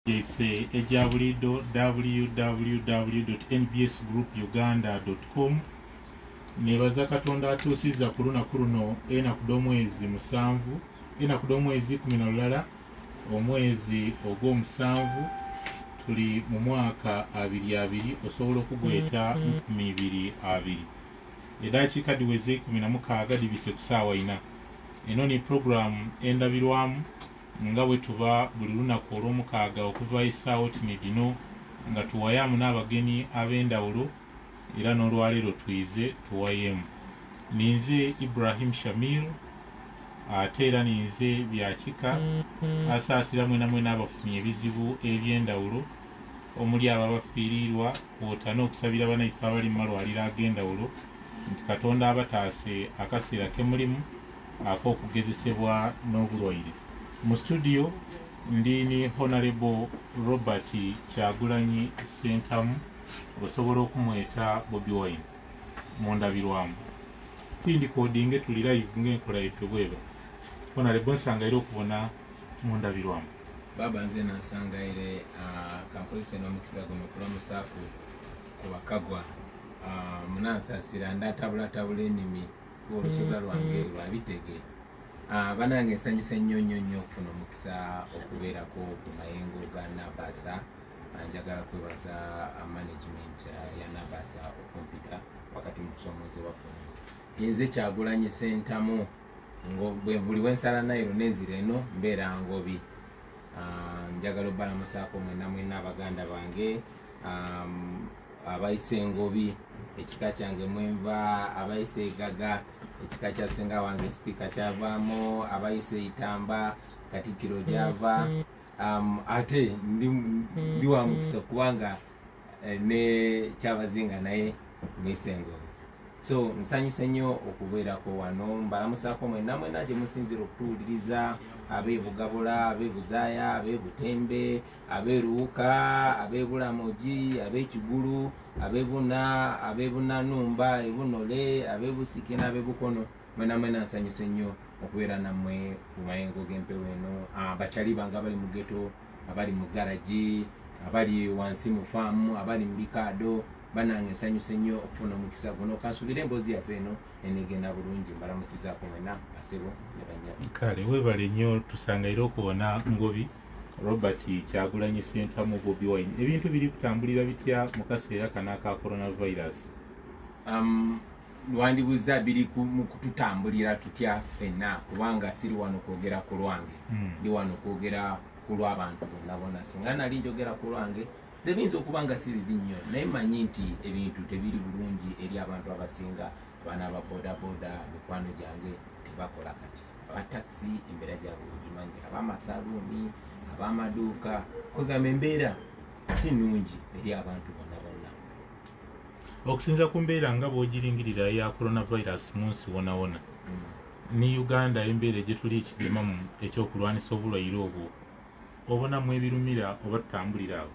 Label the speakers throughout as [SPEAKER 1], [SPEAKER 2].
[SPEAKER 1] yaffe ejja bulido www.nbsgroupuganda.com. nebaza Katonda atuusizza ku lunaku luno enaku d'omwezi 7 enaku d'omwezi 11 omwezi ogw'omusanvu tuli mu mwaka 2020 osobola okugweta 2020 edakiika diweze 16 dibise ku ssaawa 4. eno ni programu endabirwamu nga bwe tuba buli lunaku olw'omukaaga okuva essaawa tini dino nga tuwayamu n'abagenyi ab'endawulo era n'olwaleero twize tuwayemu. Ninze Ibrahim Shamil ate era ninze Byakika asaasira mwena abafunye ebizibu eby'endawulo omuli ababafiirirwa kwota n'okusabira bannayiffe abali mu malwaliro ag'endawulo nti Katonda abataase akaseera ke mulimu ak'okugezesebwa n'obulwaire. Mu studio ndini Honorable Robert Kyagulanyi Ssentamu osobola okumweta Bobi Wine mundabirwamu. Tindi kodinge tuli live ng'enkola yaffe bweba. Honorable nsangaire okubona mundabirwamu.
[SPEAKER 2] Baba nze nansangaire kankozese n'omukisa guno okulamusaako ku bakagwa munansaasira ndatabulatabula ennimi olusoga lwange lwabitege. Banange nsanyuse nnyo okufuna omukisa okubeerako ku mayengo ga Nabasa. Njagala kwebaza management ya Nabasa okumpita wakati mu kusoomozebwa kuno. Nze Kyagulanyi Ssentamu buli wensala Nairo nezira eno mbeera Ngobi. Njagala obbalamusaako mwena abaganda bange abayise Ngobi ekika kyange mwenva, abayise Gaga ekika kya ssenga wange speaker kyavaamu, abayise Itamba Katikkiro gyava. Ate ndi wa mukisa kubanga ne Kyabazinga naye mwise Ngobi. So nsanyuse nnyo okubeerako wano. Mbalamusaako mwena gye musinzira okutuwuliriza, ab'e Bugabula, ab'e Buzaaya, ab'e Butembe, ab'e Luuka, ab'e Bulamogi, ab'e Kigulu, ab'e Buna, ab'e Bunanumba, e Bunole, ab'e Busike n'ab'e Bukono. Mwena nsanyuse nnyo okubeera nammwe ku mayengo g'empewo eno. Bakyali bange abali mu ghetto, abali mu garagi, abali wansi mu faamu, abali mu bikaado, banange nsanyuse nnyo okufuna omukisa guno. Kansuubira emboozi yaffe eno enegenda bulungi. Mbalamusizaako mwena basebo ne banyabo.
[SPEAKER 1] Kale weebale nnyo tusangaire okubona Ngobi Robert Kyagulanyi Ssentamu Bobi Wine. Ebintu biri kutambulira bitya mu kaseera kano aka coronavirus?
[SPEAKER 2] Wandibuza biri mu kututambulira tutya ffenna kubanga siri wano kwogera ku lwange. Ndi wano kwogera ku lw'abantu bonna. Singa nali njogera ku lwange ze binza okuba nga si bibi nnyo, naye mmanyi nti ebintu tebiri bulungi eri abantu abasinga. Abaana aba bodaboda mikwano gyange tebakola kati, abataxi embeera gyabwe ogimanyi, ab'amasaluuni, ab'amaduuka, kwegamba embeera si nnungi eri abantu bonna.
[SPEAKER 1] Okusinza ku mbeera nga bw'ogiringirira ya coronavirus mu nsi wona ne Uganda embeera gye tuli ekigemamu ekyokulwanisa obulwaire obwo obonamu ebirumira oba tutambulira awo?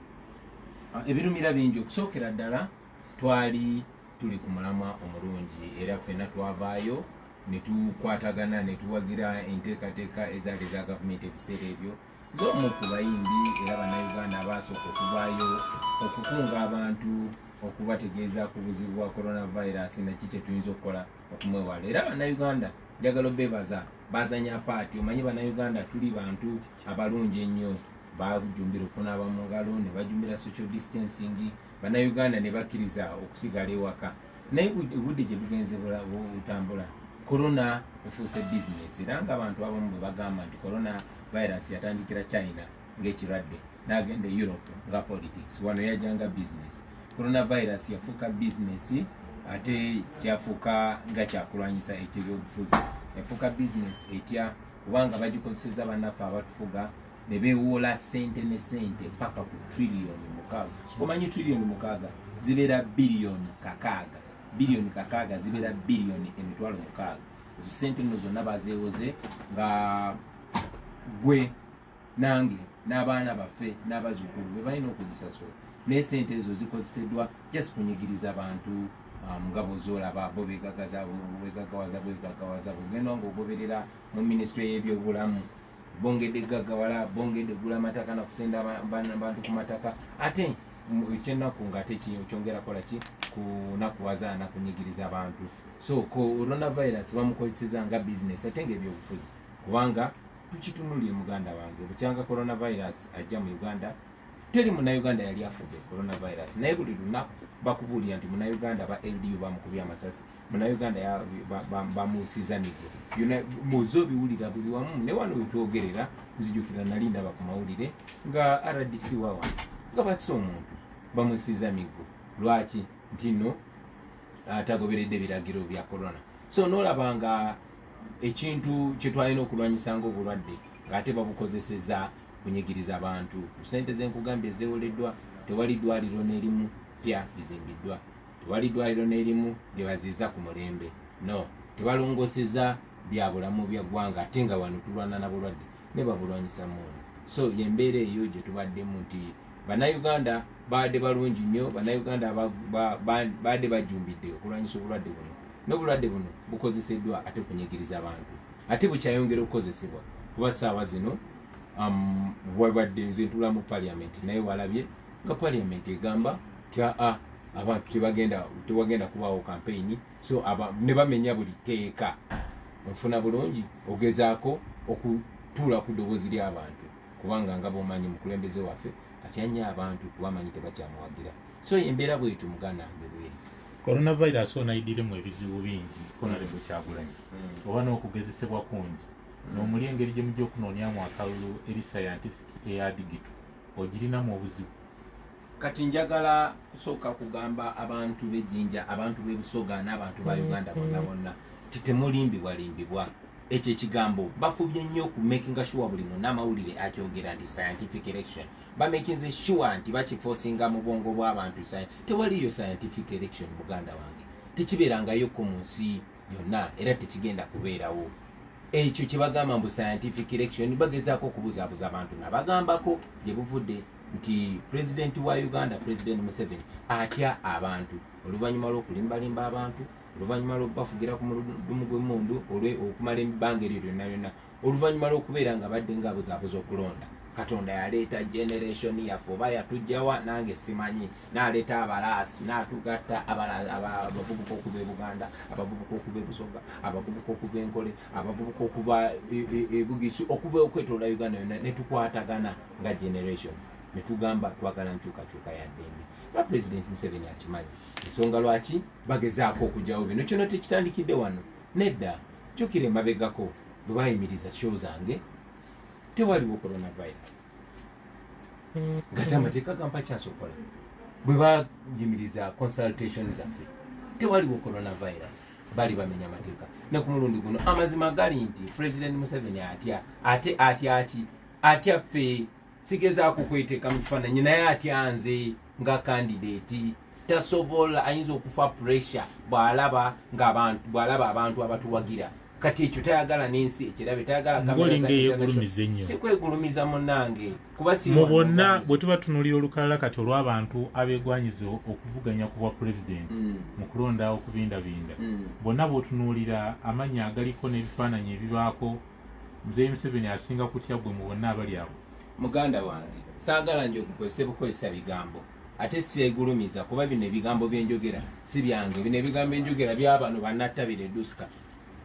[SPEAKER 2] Ebirumira bingi. Okusookera ddala twali tuli ku mulamwa omulungi era ffenna twavaayo ne tukwatagana ne tuwagira enteekateeka ezaali eza gavumenti ebiseera ebyo z'omu ku bayimbi era bannayuganda abaasooka okuvaayo okukunga abantu okubategeeza ku buzibu bwa coronavirus naki kye tuyinza okukola okumwewala. Era bannayuganda njagala obeebaza bazanya paati. Omanyi bannayuganda tuli bantu abalungi ennyo, bajumbira okunaaba mu ngalo ne bajumbira social distancing. Bannayuganda ne bakkiriza okusigala ewaka. Naye obudde gye bugenze butambula corona efuuse business era ng'abantu abamu bwe bagamba nti corona virus yatandikira China ng'ekirwadde n'agenda e Europe nga politics, wano yajjanga business. Coronavirus yafuuka business ate kyafuuka nga kyakulwanyisa ekyebyobufuzi. Yafuuka business etya kubanga bagikozeseza bannaffe abatufuga ne beewoola ssente ne ssente paka ku trillioni 6. Omanyi trillioni 6 zibeera billioni 6. Billioni 6 zibeera billioni 6. Ssente nno zonna bazeewoze nga gwe nange n'abaana baffe n'abazzukulu be balina okuzisasula. Naye ssente ezo zikozeseddwa just kunyigiriza abantu nga bw'ozoolaba bo begagawaza bwegaggawaza bw'ogenda ng'ogoberera mu minisitule y'ebyobulamu bongedde gaggawala bongedde gula mataka nakusenda abantu ku mataka ate ekyennaku ng'ate kyongera kola ki kunakuwaza nakunyigiriza abantu so coronavirus bamukozeseza nga business ate ng'ebyobufuzi kubanga tukitunulire muganda wange bukyanga coronavirus ajja mu Uganda teri munnauganda yali afudde coronavirus naye buli lunaku bakubuulira nti munnauganda ba LDU bamukubya amasasi munnauganda bamuusiza migo muzo biwulira buli wamu ne wano wetwogerera nzijukira nali ndaba ku mawulire nga RDC wawa nga batisa omuntu bamuusiza migo lwaki nti no atagoberedde biragiro bya corona so noolabanga ekintu kyetwalina okulwanyisanga obulwadde ng'ate babukozeseza kunyigiriza abantu ssente zenkugambye zewoleddwa tewali ddwaliro n'erimu pya bizimbiddwa tewali ddwaliro n'erimu lyebaziza ku mulembe no tebalongoseza bya bulamu bya ggwanga ate nga wano tulwana na bulwadde ne babulwanyisa muno so yembeera eyo gye tubaddemu nti bannayuganda baadde balungi nnyo bannayuganda baadde bajumbidde okulwanyisa obulwadde buno n'obulwadde buno bukozeseddwa ate kunyigiriza abantu ate bukyayongera okukozesebwa kuba ssaawa zino wabadde nze ntula mu parliament naye walabye nga parliament egamba ti abantu tewagenda kubaawo campaign so ne bamenya buli teeka onfuna bulungi ogezaako okutuula ku ddoboozi ly'abantu kubanga nga bwomanyi mukulembeze waffe atyanya abantu kubamanyi tebakyamuwagira so embeera bwetu muganda wange bweri
[SPEAKER 1] coronavirus onayiddiremu ebizibu bingi konalebo Kyagulanyi oba n'okugezesebwa kungi n'omuli engeri gye mujja okunoonyamu akalulu eri scientific eya digito ogirinamu obuzibu
[SPEAKER 2] kati njagala kusooka kugamba abantu b'ejjinja abantu b'ebusoga n'abantu ba Uganda bonna bonna temulimbibwa ekyo ekigambo bafubye nnyo ku making sure buli munnamawulire akyogera nti scientific election bamakinze sure nti bakiforcinga mu bwongo bw'abantu tewaliyo scientific election muganda wange tekibeerangayoko mu nsi yonna era tekigenda kubeerawo ekyo kyebagamba mbu scientific election bagezaako okubuzaabuza abantu nabagambako gye buvudde nti president wa Uganda president Museveni atya abantu oluvannyuma lw'okulimbalimba abantu oluvannyuma lw'okubafugira ku muludumu gw'emmundu okumala ebbanga eryo lyonna lyonna oluvannyuma lw'okubeera nga badde ngabuzaabuza okulonda Katonda yaleeta generation yaffe oba yatugjawa nange simanyi n'aleeta abalaasi n'atugatta abavubuka okuva e Buganda abavubuka okuva e Busoga abavubuka okuva Enkole abavubuka okuva e Bugisi okuva okwetoola Uganda yonna ne tukwatagana nga generation ne tugamba twagala nkyukakyuka ya ddembe ba president Museveni akimanyi ensonga lwaki bagezaako okugyawo bino kino tekitandikidde wano nedda jjukira emabegako bwe bayimiriza show zange tewaliwo coronavirus ngate amateeka gampa kyasokola bwe bayimiriza consultation zaffe tewaliwo coronavirus bali bamenya amateeka ne ku mulundi guno amazima gali nti president Museveni atya ffe sigezaako kweteeka mu kifaananyi naye atya nze nga candidate tasobola ayinza okufa pressure bw'alaba abantu abatuwagira kati ekyo tayagala n'ensi ekirabe tayagala sikwegulumiza munnange kuba
[SPEAKER 1] mu bonna bwe tuba tunulira olukalala kati olw'abantu abeegwanyiza okuvuganya ku bwa pulezidenti mu kulonda okubindabinda bonna bw'otunuulira amannya agaliko n'ebifaananyi ebibaako Muzeeyi Museveni asinga kutya bwe mu bonna abali abo
[SPEAKER 2] muganda wange saagala nje okukozesa bukozesa bigambo ate siegulumiza kuba bino ebigambo byenjogera si byange bino ebigambo byenjogera by'abano bannattabire edduska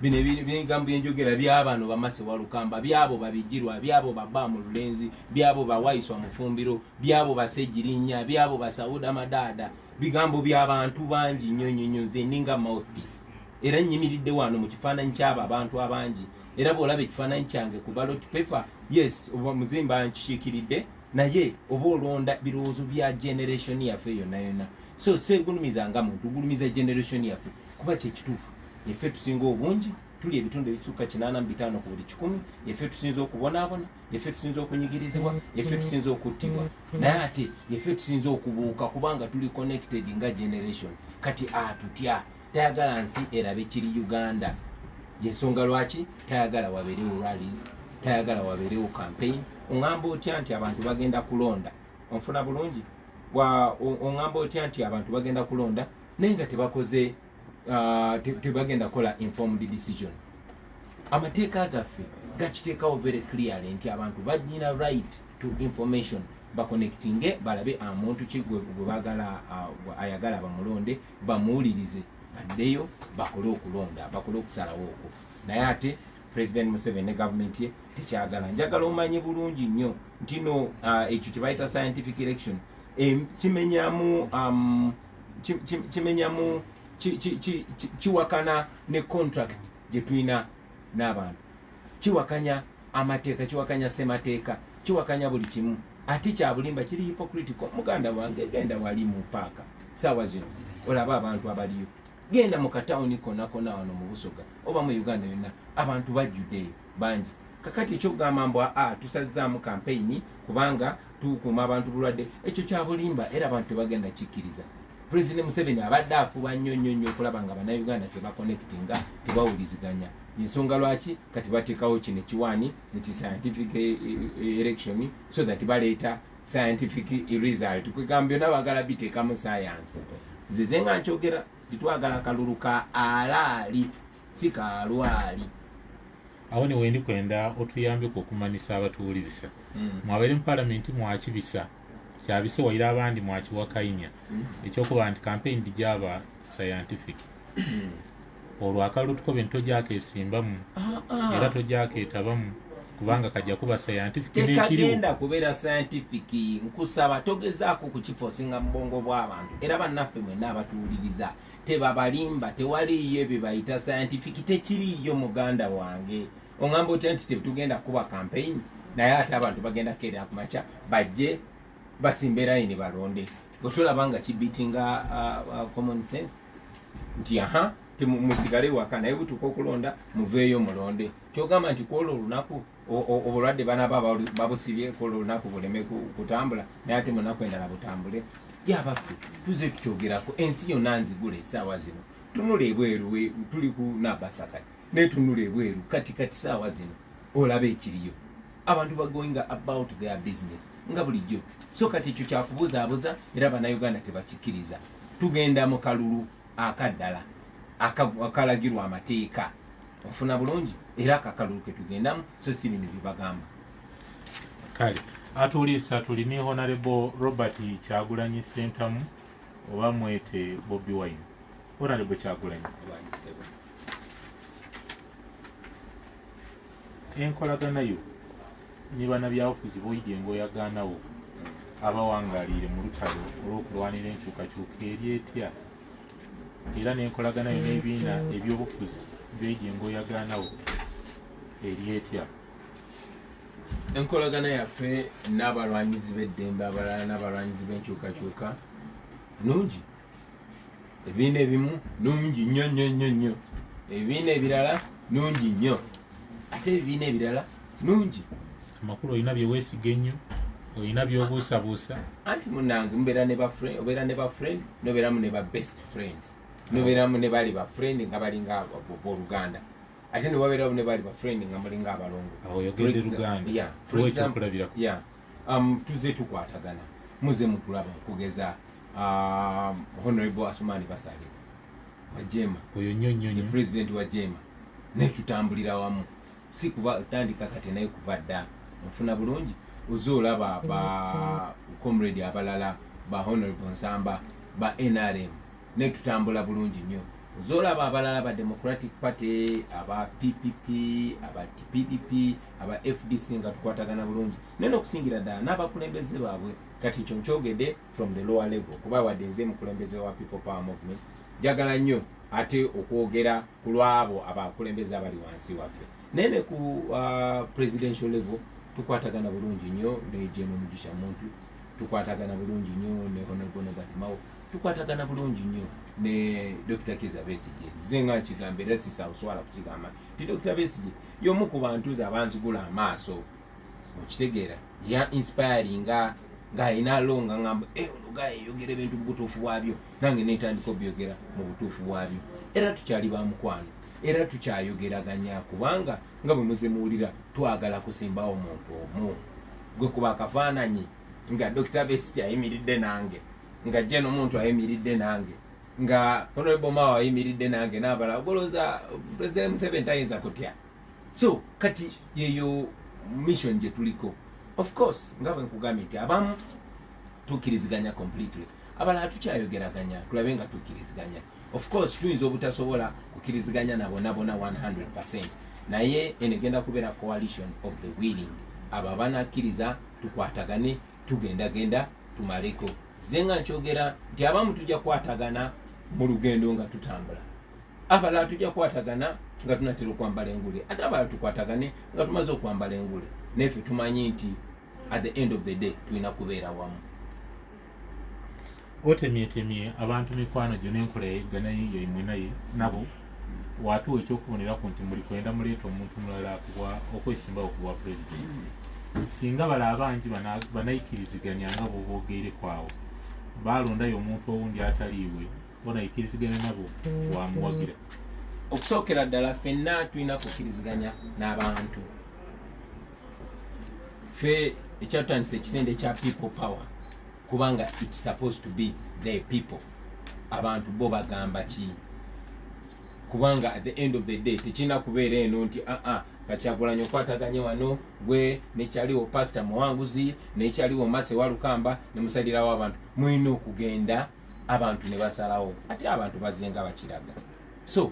[SPEAKER 2] bino ebigambo byenjogera by'abano bamase walukamba byabo babijirwa byabo baba mu lulenzi byabo bawayiswa mu fumbiro byabo basejjirinnya byabo basawuda madada bigambo by'abantu bangi nnyo nze ninga mouthpiece era nyimiridde wano mu kifaananyi ky'abo abantu abangi era bw'olaba ekifaananyi kyange ku ballot paper yes oba muzimba nkikiikiridde naye oba olonda birowoozo bya generation yaffe yonna yonna so segulumizanga muntu gulumiza generation yaffe kuba kyekituufu yaffe tusinga obungi tuli ebitundu ebisukka 85 ku buli 100 yaffe tusinza okubonaabona yaffe tusinza okunyigirizibwa yaffe tusinza okuttibwa naye ate yaffe tusinza okubuuka kubanga tuli connected nga generation kati atutya tayagala nsi erabe kiri Uganda yensonga lwaki tayagala wabeerewo rallies tayagala wabeerewo campaign oŋŋamba otya nti abantu bagenda kulonda onfuna bulungi oŋŋamba otya nti abantu bagenda kulonda naye nga tebagenda kola informed decision amateeka gaffe gakiteekawo very clearly nti abantu bagina right to information baconnectinge balabe omuntu ki gwe bagala ayagala bamulonde bamuwulirize baddeyo bakole okulonda bakole okusalawo okwo naye ate President Museveni ne government ye tekyagala. Njagala omanyi bulungi nnyo nti no ekyo kye bayita scientific election kimenyamu kiwakana ne contract gye tulina n'abantu, kiwakanya amateeka, kiwakanya semateeka, kiwakanya buli kimu. Ati kyabulimba kiri hypocritical. Muganda wange genda wali mu paaka saawa zino olaba abantu abaliyo, genda mu katawuni konna wano mu Busoga oba mu Uganda yonna abantu bajjuddeyo bangi. Kakati ekyogamba mbu tusazzaamu campaign kubanga tukuuma abantu bulwadde, ekyo kyabulimba era abantu tebagenda kikkiriza. President Museveni abadde afuba nnyo okulaba nga bannayuganda tebaconnectinga, tebawuliziganya. Ensonga lwaki kati bateekawo kino ekiwaani nti scientific election so that baleeta scientific result. Kwegamba byonna bagala biteeka mu science. Nzize nga nkyogera titwagala kalulu ka alaali si kalwali.
[SPEAKER 1] Awo ne wendi kwenda otuyambeko okumanisa abatuwuliriza. Mwabere mu palamenti mwakibisa kyabise waira abandi mwakiwakainya ekyokuba nti campaign dijaba scientific. Olwo akalulu tukobe ntojake esimbamu era tojake etabamu kubanga kajja kuba scientific n'ekiriwo.
[SPEAKER 2] Tekagenda kubeera scientific, nkusaba togezaako kukifosinga mu bwongo bw'abantu era bannaffe mwenna abatuwuliriza tebabalimba, tewaliyo ebyo bayita scientific, tekiriyo muganda wange. Ongamba otya nti tetugenda kuba campaign naye ate abantu bagenda keera ku makya bajje basimbe layini balonde. Otolaba nga kibitinga common sense nti musigale waka naye butuuka okulonda muveeyo mulonde. Kyogamba nti kwolwo olunaku obulwadde banaba babusibye kwolwo olunaku buleme kutambula naye ate munaku endala butambule. Yabaffe tuze tukyogerako, ensi yonna nzigule essaawa zino. Tunula ebweru tuli ku Nabasakati naye tunula ebweru kati saawa zino olaba ekiriyo. Abantu going about their business nga bulijjo. So kati ekyo kyakubuzaabuza era bannayuganda tebakikkiriza. Tugenda mu kalulu akaddala akalagirwa amateeka. Ofuna bulungi era akakalulu ke tugendamu so si bino bye bagamba.
[SPEAKER 1] Kale atuliisa tulini Honorable Robert Kyagulanyi Ssentamu oba mwete Bobi Wine. Honorable Kyagulanyi, enkolagana yo ne bannabyabufuzi boyidde ng'oyagaanawo abawangaalire mu lutalo olw'okulwanira enkyukakyuka eri etya era n'enkolagana yo n'ebibiina ebyobufuzi by'oyidde ng'oyagaanawo eri etya?
[SPEAKER 2] Enkolagana yaffe n'abalwanyizi b'eddembe abalala n'abalwanyizi b'enkyukakyuka nungi. Ebibiina ebimu nungi nnyo, ebibiina ebirala nungi nnyo, ate ebibiina ebirala nungi.
[SPEAKER 1] Amakulu olina bye weesiga ennyo, olina by'obuusabuusa.
[SPEAKER 2] Anti munnange mubeera ne bafriend, obeera ne bafriend n'obeeramu ne ba best friend, n'obeeramu ne bali bafriend nga balinga abooluganda, ate ne wabeeramu ne bali bafriend nga mulinga abalongo.
[SPEAKER 1] Awo oyogedde Luganda.
[SPEAKER 2] Tuze tukwatagana muze mutulaba okugeza Honorable Asumani Basale Wajema,
[SPEAKER 1] oyo nnyo
[SPEAKER 2] president wa Jema, ne tutambulira wamu si kuba tandika kati naye kuva dda. Nfuna bulungi ozoolaba ba comrade abalala ba Honorable Nsamba ba NRM ne tutambula bulungi nnyo. Ozoolaba abalala ba Democratic Party, aba PPP, aba PDP, aba FDC nga tukwatagana bulungi nene okusingira ddala n'abakulembeze baabwe. Kati ekyo nkyogedde from the lower level kuba wadde nze mukulembeze wa People Power Movement njagala nnyo ate okwogera ku lwabo abakulembeze abali wansi waffe. Nene ku presidential level tukwatagana bulungi nnyo ne Jema Mugisha Muntu, tukwatagana bulungi nnyo ne Honorable Nobert Mao, tukwatagana bulungi nnyo ne Dr. Kizza Besigye. Nze nga nkigamba era sisaawuswala kukigamba ti Dr. Besigye y'omu ku bantu abanzigula amaaso okitegeera ya inspiring nga ina longa ngamba olugaye yogera ebintu mu butuufu bwabyo nange netandika obyogera mu butuufu bwabyo era tukyali ba mukwano era tukyayogeraganya kubanga nga bwe muze muwulira twagala kusimbawo omuntu omu gwe kuba akafaananyi nga Dr. Besigye ayimiridde nange nga Jeno Muntu ayimiridde nange nga Honorable Mao ayimiridde nange n'abalala ogoloza President Museveni tayinza kutya So kati yeyo mission je tuliko. Of course nga bwe nkugambye nti abamu tukiriziganya completely, abalala tukyayogeraganya tulabe nga tukiriziganya. Of course tuyinza obutasobola kukiriziganya nabona 100%, naye enegenda kubeera coalition of the willing. Abo banakkiriza tukwatagane tugenda tumaleko. Zenga nkyogera nti abamu tujja kwatagana mu lugendo nga tutambula, abalala tujja kwatagana nga tunatera okwambala engule, ate abalala tukwatagane nga tumaze okwambala engule. Nefe tumanyi nti at the end of the day tulina kubeera wamu.
[SPEAKER 1] Otemyetemye abantu mikwano gyo n'enkola yeggana yiyo imwe naye nabo watuwa ekyokuboneraku nti muli kwenda muleeta omuntu mulala okwesimbawo ku bwa pulezidenti. Singa bala abangi banayikiriziganya nga boboogere kwawo balondayo omuntu owundi ataliiwe bonayikiriziganya nabo wamuwagira.
[SPEAKER 2] Okusookera ddala ffenna tulina kukiriziganya n'abantu. Ffe ekyatandisa ekisende ekya people power kubanga it's supposed to be the people. Abantu bo bagamba ki? Kubanga at the end of the day tekina kubeera eno nti Kyagulanyi okwataganye wano gwe nekyaliwo Pastor Muwanguzi nekyaliwo Mase Walukamba ne musalirawo abantu. Mulina okugenda abantu ne basalawo ate abantu bazenga bakiraga. So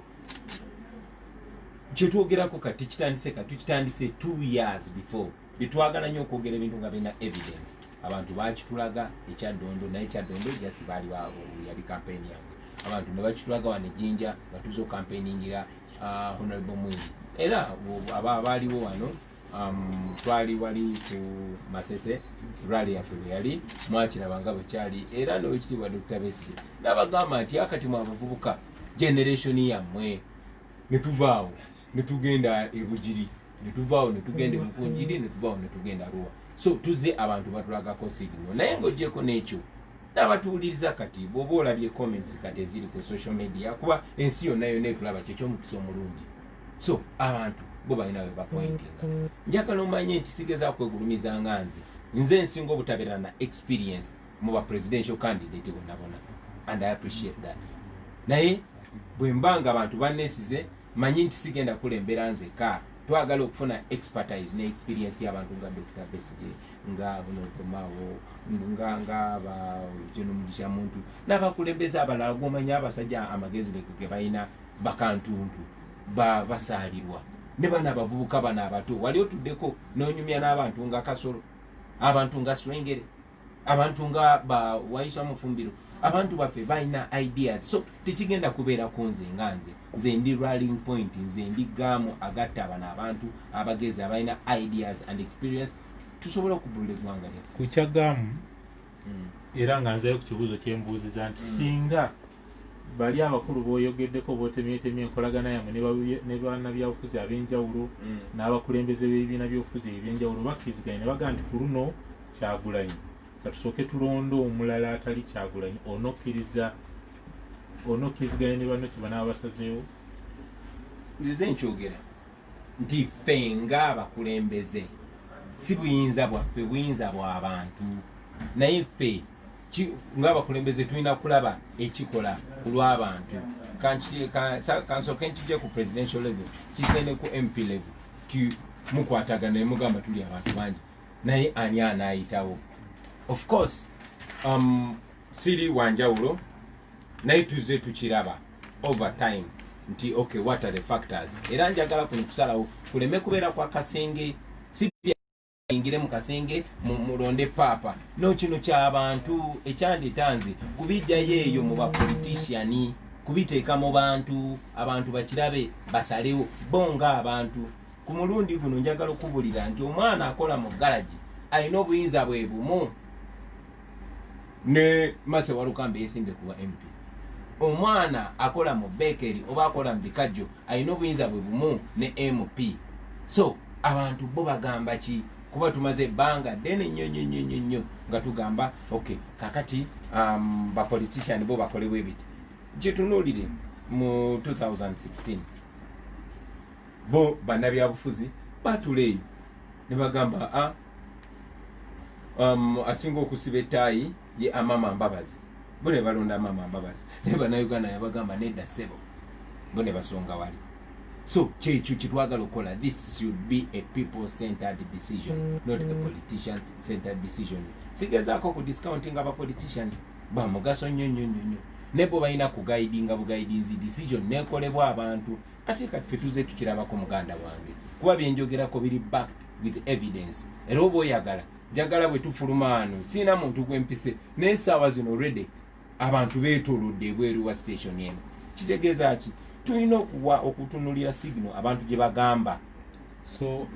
[SPEAKER 2] kyetwogerako kati tukitandise 2 years before. Bitwagala nnyo okwogera ebintu nga bina evidence. Abantu bakitulaga ekyaddondo naye ekyaddondo jasi baali yali campaign yange. Abantu ne bakitulaga wano Jinja nga tuzo campaigningira Honorable Mwinyi. Era abaaliwo wano twali wali ku Masese rally yaffe yali mwakirabanga bwe kyali era n'owekitiibwa Dr. Besigye n'abagamba nti akati mu abavubuka generation yammwe ne tuvaawo ne tugenda e Bugiri ne tuvaawo ne tugenda e Mukunjiri ne tuvaawo ne tugenda Arua. So tuze abantu batulagako signal naye ng'oggyeko n'ekyo n'abatuwuliriza kati bw'oba olabye comments kati eziri ku social media kuba ensi yonna yonna etulaba kyekyomukisa omulungi. So abantu bo balina we bapointinga. Njagala omanye nti sigezaako kwegulumiza nga nze nsinga obutabeera na experience mu ba presidential candidate bonna and I appreciate that. Naye bwe mbanga abantu bannesize manyi nti sigenda kulembera nzeka. Twagala okufuna expertise ne experience y'abantu nga Dr. Besigye nga Honorable Mao nga ba John Mugisha Muntu n'abakulembeza abalala gomanya abasajja amagezi ge balina bakantuntu basaalirwa ne bana abavubuka bana abato wali otuddeko n'onyumya n'abantu nga Kasolo, abantu nga Swengere, abantu nga ba Waisa Mufumbiro, abantu baffe balina ideas. So tekigenda kubeera ku nze ndi rallying point, nze ndi gaamu agatta bana abantu abagezi abalina ideas and experience tusobola okubulira eggwanga lyaffe
[SPEAKER 1] ku kyagaamu. Era nga nzeyo ku kibuuzo kyembuuziza nti singa bali abakulu boyogeddeko botemyetemye enkolagana yammwe ne bannabyabufuzi ab'enjawulo n'abakulembeze b'ebibiina by'obufuzi ebyenjawulo bakkiriziganya ne bagamba nti ku luno Kyagulanyi katusooke tulonde omulala atali Kyagulanyi, onokkiriziganya ne banno kye basazeewo.
[SPEAKER 2] Nzize nkyogera nti ffe nga abakulembeze si buyinza bwaffe, buyinza bw'abantu. Naye ffe ng'abakulembeze tulina kulaba ekikola ku lw'abantu. Kansooke nkijje ku presidential level kisende ku MP level mukwatagana ne mugamba tuli abantu bangi naye ani anaayitawo. Of course siri wanjawulo naye tuze tukiraba over time nti okay what are the factors. Era njagala kuno kusalawo kuleme kubeera kwa kasenge ingire mu kasenge mulonde papa no kino ky'abantu ekyanditanzi kubijjayo eyo mu bapolitician kubiteeka mu bantu abantu bakirabe basalewo bonga abantu. Ku mulundi guno njagala okubulira nti omwana akola mu garage alina obuyinza bwe bumu ne Mase Walukamba yesimbe kuba MP. Omwana akola mu bakery oba akola mu bikajjo alina obuyinza bwe bumu ne MP. So abantu bo bagamba ki? Kuba tumaze ebbanga ddene nnyo nga tugamba okay kakati ba politician bo bakolewe ebiti. Gyetunuulire mu 2016 bo bannabyabufuzi batuleeyo ne bagamba asinga okusiba ettaayi ye Amama Mbabazi. Bo ne balonda Amama Mbabazi. Ne bannayuganda ne bagamba nedda ssebo. Bo ne basonga wali. So kyekyo kitwagala okukola. This should be a people-centered decision, not a politician-centered decision. Sigezaako ku discounting abapolitician ba mugaso nnyo ne bo balina kugaidinga bugaidinzi decision nekolebwa abantu ate kati ffe tuze tukirabako muganda wange kuba byenjogerako biri backed with evidence. Era oba oyagala njagala bwe tufuluma wano siina muntu gwempise n'essaawa zino already abantu beetolodde ebweru wa station eno. Kitegeeza ki? Tulina okutunulira signal abantu gye bagamba.
[SPEAKER 1] So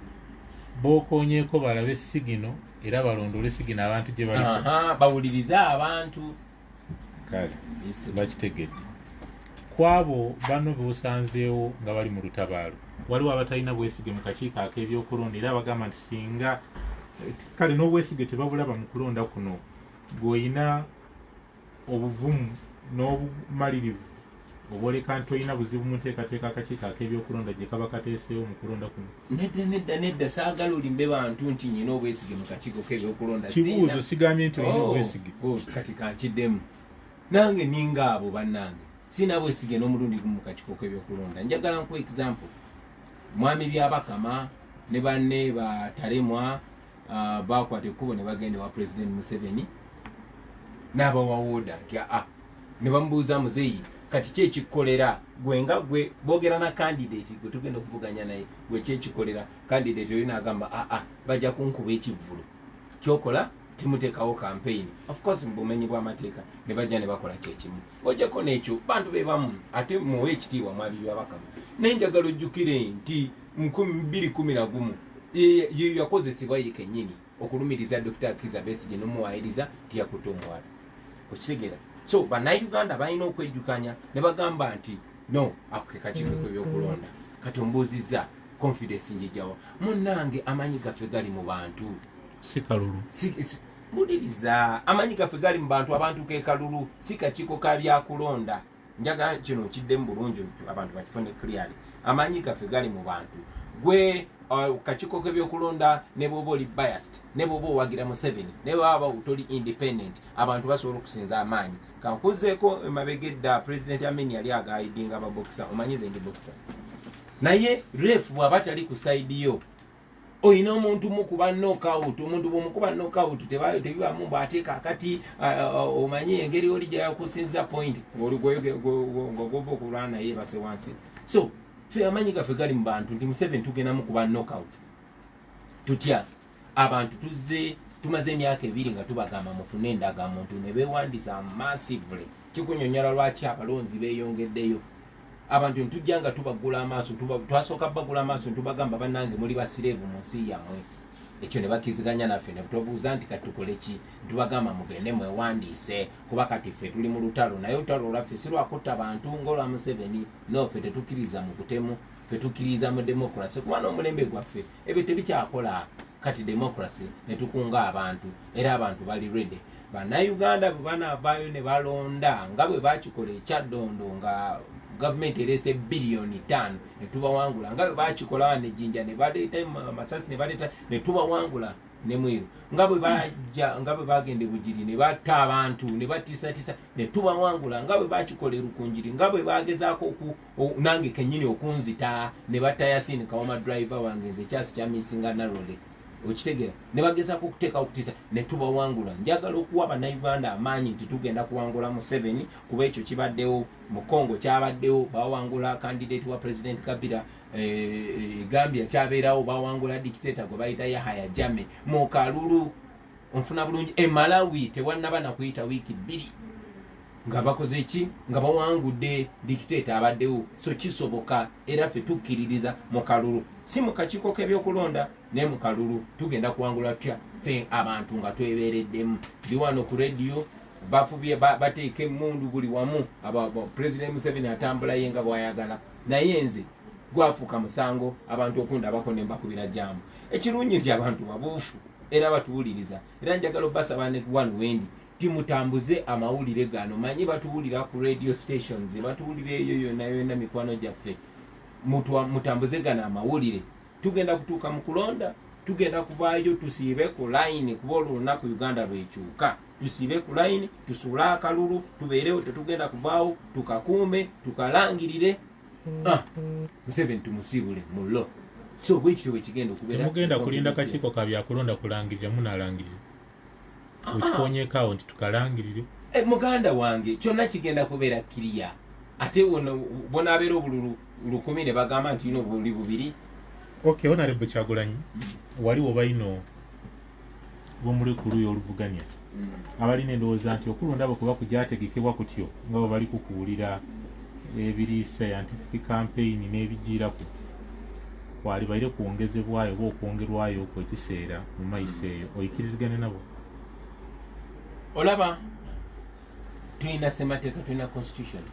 [SPEAKER 1] bokonyeeko balabe signal era balondole signal abantu gye bali.
[SPEAKER 2] Bawulirize abantu.
[SPEAKER 1] Kale bakitegedde. Kwabo bano beosanzeewo nga bali mu lutabaalo waliwo abatalina bwesige mu kakiiko ak'ebyokulonda era bagamba nti singa kale n'obwesige tebabulaba mu kulonda kuno gw'olina obuvumu n'obumalirivu obwoleka nti olina buzibu mu nteekateeka akakiiko ak'ebyokulonda gye kaba kateeseewo mu kulonda kuno.
[SPEAKER 2] Nedda saagala olimbe bantu nti nyina obwesige mu kakiiko k'ebyokulonda.
[SPEAKER 1] Kibuuzo sigambye nti olina obwesige.
[SPEAKER 2] Kati kankiddemu nange ninga abo bannange sina bwesige n'omulundi gumu mu kakiiko k'ebyokulonda. Njagala nkuwa example. Mwami Byabakama ne banne batalemwa bakwata ekkubo ne bagenda wa President Museveni n'abawawoda nti ne bamubuuza muzeeyi kati kyekikolera gwe nga gwe boogera na candidate gwe tugenda okuvuganya naye gwe kyekikolera candidate olina agamba bajja kunkuba ekivvulu kyokola timuteekawo campaign. Of course mbumenyi bw'amateeka ne bajja ne bakola kyekimu ojjako n'ekyo bantu be bamu ate muwe ekitiibwa Mwami Byabakama. Naye njagala ojjukire nti 2011 ye yakozesebwa ye kennyini okulumiriza Dr. Kizza Besigye n'omuwaayiriza tiyakutte omuwala. Okitegeera? So bannayuganda balina okwejjukanya ne bagamba nti no ako kakiiko k'ebyokulonda kati ombuuzizza confidence njijjawa munnange amanyi gaffe gali mu bantu
[SPEAKER 1] si kalulu.
[SPEAKER 2] Muliriza amanyi gaffe gali mu bantu abantu ke kalulu si kakiiko ka byakulonda. Njagala kino kiddemu bulungi abantu bakifune clearly. Amanyi gaffe gali mu bantu gwe kakiiko k'ebyokulonda ne bwoba oli biased ne bwoba owagira Museveni ne bwaba otoli independent abantu basobola okusinza amaanyi. Kankuzeeko emabegedda President Amini yali agaidinga ababokisa omanyize ndi bokisa naye ref bw'aba tali ku side yo oyina omuntu mukuba knockout omuntu bw'omukuba knockout tebibamu bw'ateeka akati omanyi engeri oli gyayakusinza point ng'ogomba okulwana naye base wansi. So ffe amanyi gaffe gali mu bantu nti Museveni tugenda mukuba knockout tutya abantu tumaze emyaka 2 nga tubagamba mufune endagamuntu ne beewandisa massively. Kikunyonyola lwaki abalonzi beeyongeddeyo. Abantu ntujja nga tubagula amaaso twasooka bagula amaaso ntubagamba bannange muli basireevu mu nsi yammwe. Ekyo ne bakiziganya naffe ne tubuuza nti kati tukole ki? Tubagamba mugende mwewandiise kuba kati ffe tuli mu lutalo naye olutalo lwaffe si lwakutta bantu ng'olwa Museveni. No, ffe tetukkiriza mu butemu, ffe tukkiriza mu democracy kuba n'omulembe gwaffe ebyo tebikyakola. Kati democracy ne tukunga abantu era abantu bali ready. Bannayuganda bwe banaavaayo ne balonda nga bwe bakikola ekyaddondo nga gavumenti ereese bilioni 5 ne tubawangula nga bwe bakikola nejjinja ne baleeta amasasi ne baleeta ne tubawangula ne Mwiru nga bwe bagenda Bugiri ne batta abantu ne batiisatiisa ne tubawangula nga bwe bakikola Rukunjiri nga bwe bagezaako nange kennyini okunzita ne batta Yasini Kawoma driver wange nze kyasi kya Misinga Narole. Okitegeera ne bagezaako okuteeka okutiisa ne tubawangula. Njagala okuwa Bannayuganda amaanyi nti tugenda kuwangula Museveni kuba ekyo kibaddewo mu Congo kyabaddewo bawangula candidate wa President Kabila. Gambia kyabeerawo bawangula dictator gwe bayita Yahya Jammeh. Mu kalulu onfuna bulungi Malawi tewannaba na kuyita wiiki 2 nga bakoze ki nga bawangudde dictator abaddewo. So kisoboka era ffe tukkiririza mu kalulu si mu kakiiko k'ebyokulonda ne mu kalulu tugenda kuwangula tutya ffe abantu nga twebeereddemu. Ndi wano ku radio bafubye bateeka emmundu buli wamu President Museveni atambula ye nga bw'ayagala naye nze gwafuuka musango abantu okundabako ne mbakubira jambo. Ekirungi nti abantu babuufu era batuwuliriza era njagala obbasaba ne wano wendi timutambuze amawulire gano manyi batuwulira ku radio stations batuwulira eyo yonna mikwano gyaffe mutambuze gano amawulire. Tugenda kutuuka mu kulonda tugenda kuvaayo tusiibe ku line kuba olunaku Uganda lwekyuka tusiibe ku line tusuule akalulu tubeerewo tetugenda kuvaawo tukakuume tukalangirire Museveni tumusiibule mullo so bwekityo bwekigenda okubeera
[SPEAKER 1] temugenda kulinda kakiiko ka byakulonda kulangirira munalangirira wekikonyeekaawo nti tukalangirire
[SPEAKER 2] muganda wange kyonna kigenda kubeera kiriya ate bonaabeera obululu 10 ne bagamba nti ino buli bubiri
[SPEAKER 1] okay Honorable Kyagulanyi waliwo bayino bomuli ku luyo oluvuganya abalina endowooza nti okulonda bwe kuba kugyategekebwa kutyo nga bwe bali kukuwulira ebiri scientific campaign n'ebigiirako kwali baire kwongezebwayo oba okwongerwayo okwo ekiseera mu maiso eyo oyikirizigane nabo
[SPEAKER 2] olaba tulina ssemateeka tulina constitution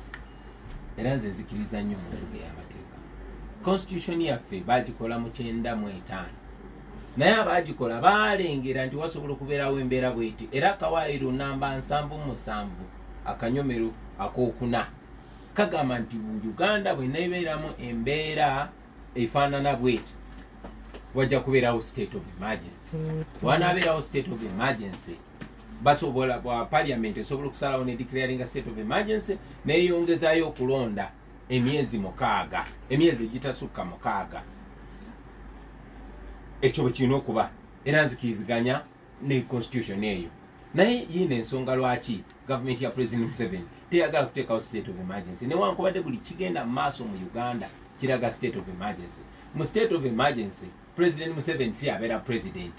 [SPEAKER 2] era nze nzikiriza nnyo mu nvuga y'amateeka constitution yaffe bagikola mu 95 naye abagikola balengera nti wasobola okubeerawo embeera bweti era akawaayiro namba 77 akanyomero akokuna kagamba nti Uganda bweneebeeramu embeera efaanana bweti wajja kubeerawo state of emergency wanaabeerawo state of emergency basobola parliament esobola okusalawo ne declaring state of emergency neyongezayo okulonda emyezi 6 emyezi egitasukka 6 ekyo bwe kirina okuba era nzikiriziganya ne constitution eyo naye yina ensonga lwaki gavumenti ya president Museveni teyagala kuteekawo state of emergency newankubadde buli kigenda mu maaso mu Uganda kiraga state of emergency mu state of emergency president Museveni si abeera president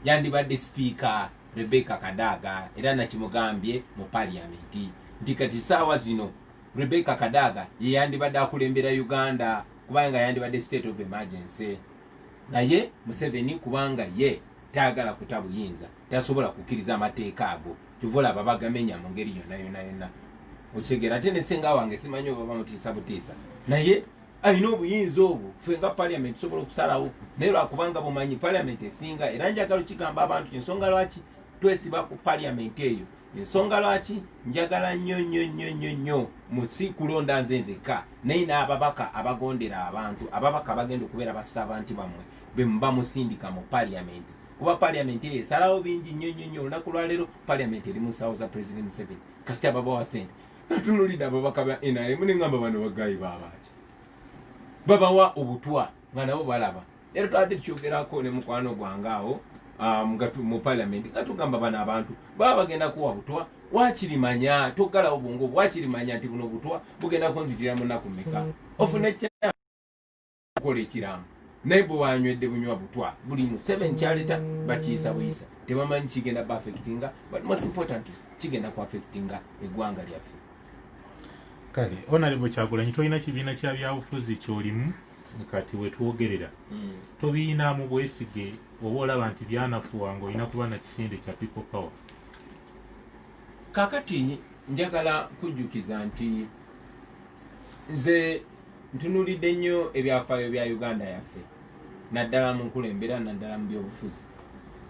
[SPEAKER 2] yandibadde speaker Rebecca Kadaga era nakimugambye mu parliament nti kati saawa zino Rebecca Kadaga ye yandibadde akulembera Uganda kubanga yandibadde state of emergency naye Museveni kubanga ye tayagala kutabuyinza tasobola kukkiriza amateeka ago tuvola babagamenya mu ngeri yonna okigera ate ne senga wange simanyi oba bamutiisa butiisa naye alina obuyinza obwo ffe nga parliament tusobola okusalawo naye lwakubanga bumanyi parliament esinga era njagala okigamba abantu ensonga lwaki twesiba ku parliament eyo ensonga lwaki njagala nnyo musi kulonda nze nzekka naye n'ababaka abagondera abantu ababaka bagenda okubeera basaavanti bammwe bemuba musindika mu parliament kuba parliament eyo esalawo bingi nnyo olunaku lwaleero parliament eri mu nsaawo za president Museveni kasita ababawa sente natunulidde ababaka ba NRM neŋŋamba bano bagayi baabaki babawa obutwa nga nabo balaba era twadde tukyogerako ne mukwano gwange awo mu parliament nga tugamba bano abantu baba bagenda kuwa butwa wakirimanya toggalawo bwongo wakirimanya nti buno butwa bugenda kunzitira mu nnaku mmeka ofune kola ekiramu naye bwe wanywedde bunywa butwa buli mu 7 kyaleta bakiisa buyisa tebamanyi kigenda ba affectinga but most important kigenda ku affectinga eggwanga lyaffe
[SPEAKER 1] kale Honorable Kyagulanyi tolina kibiina kya byabufuzi kyolimu kati wetwogerera tobiinaamu bwesige oba olaba nti byanafuwa ng'olina kuba na kisinde kya people power
[SPEAKER 2] kakati njagala kujjukiza nti nze ntunulidde nnyo ebyafaayo bya Uganda yaffe naddala mu nkulembera naddala mu byobufuzi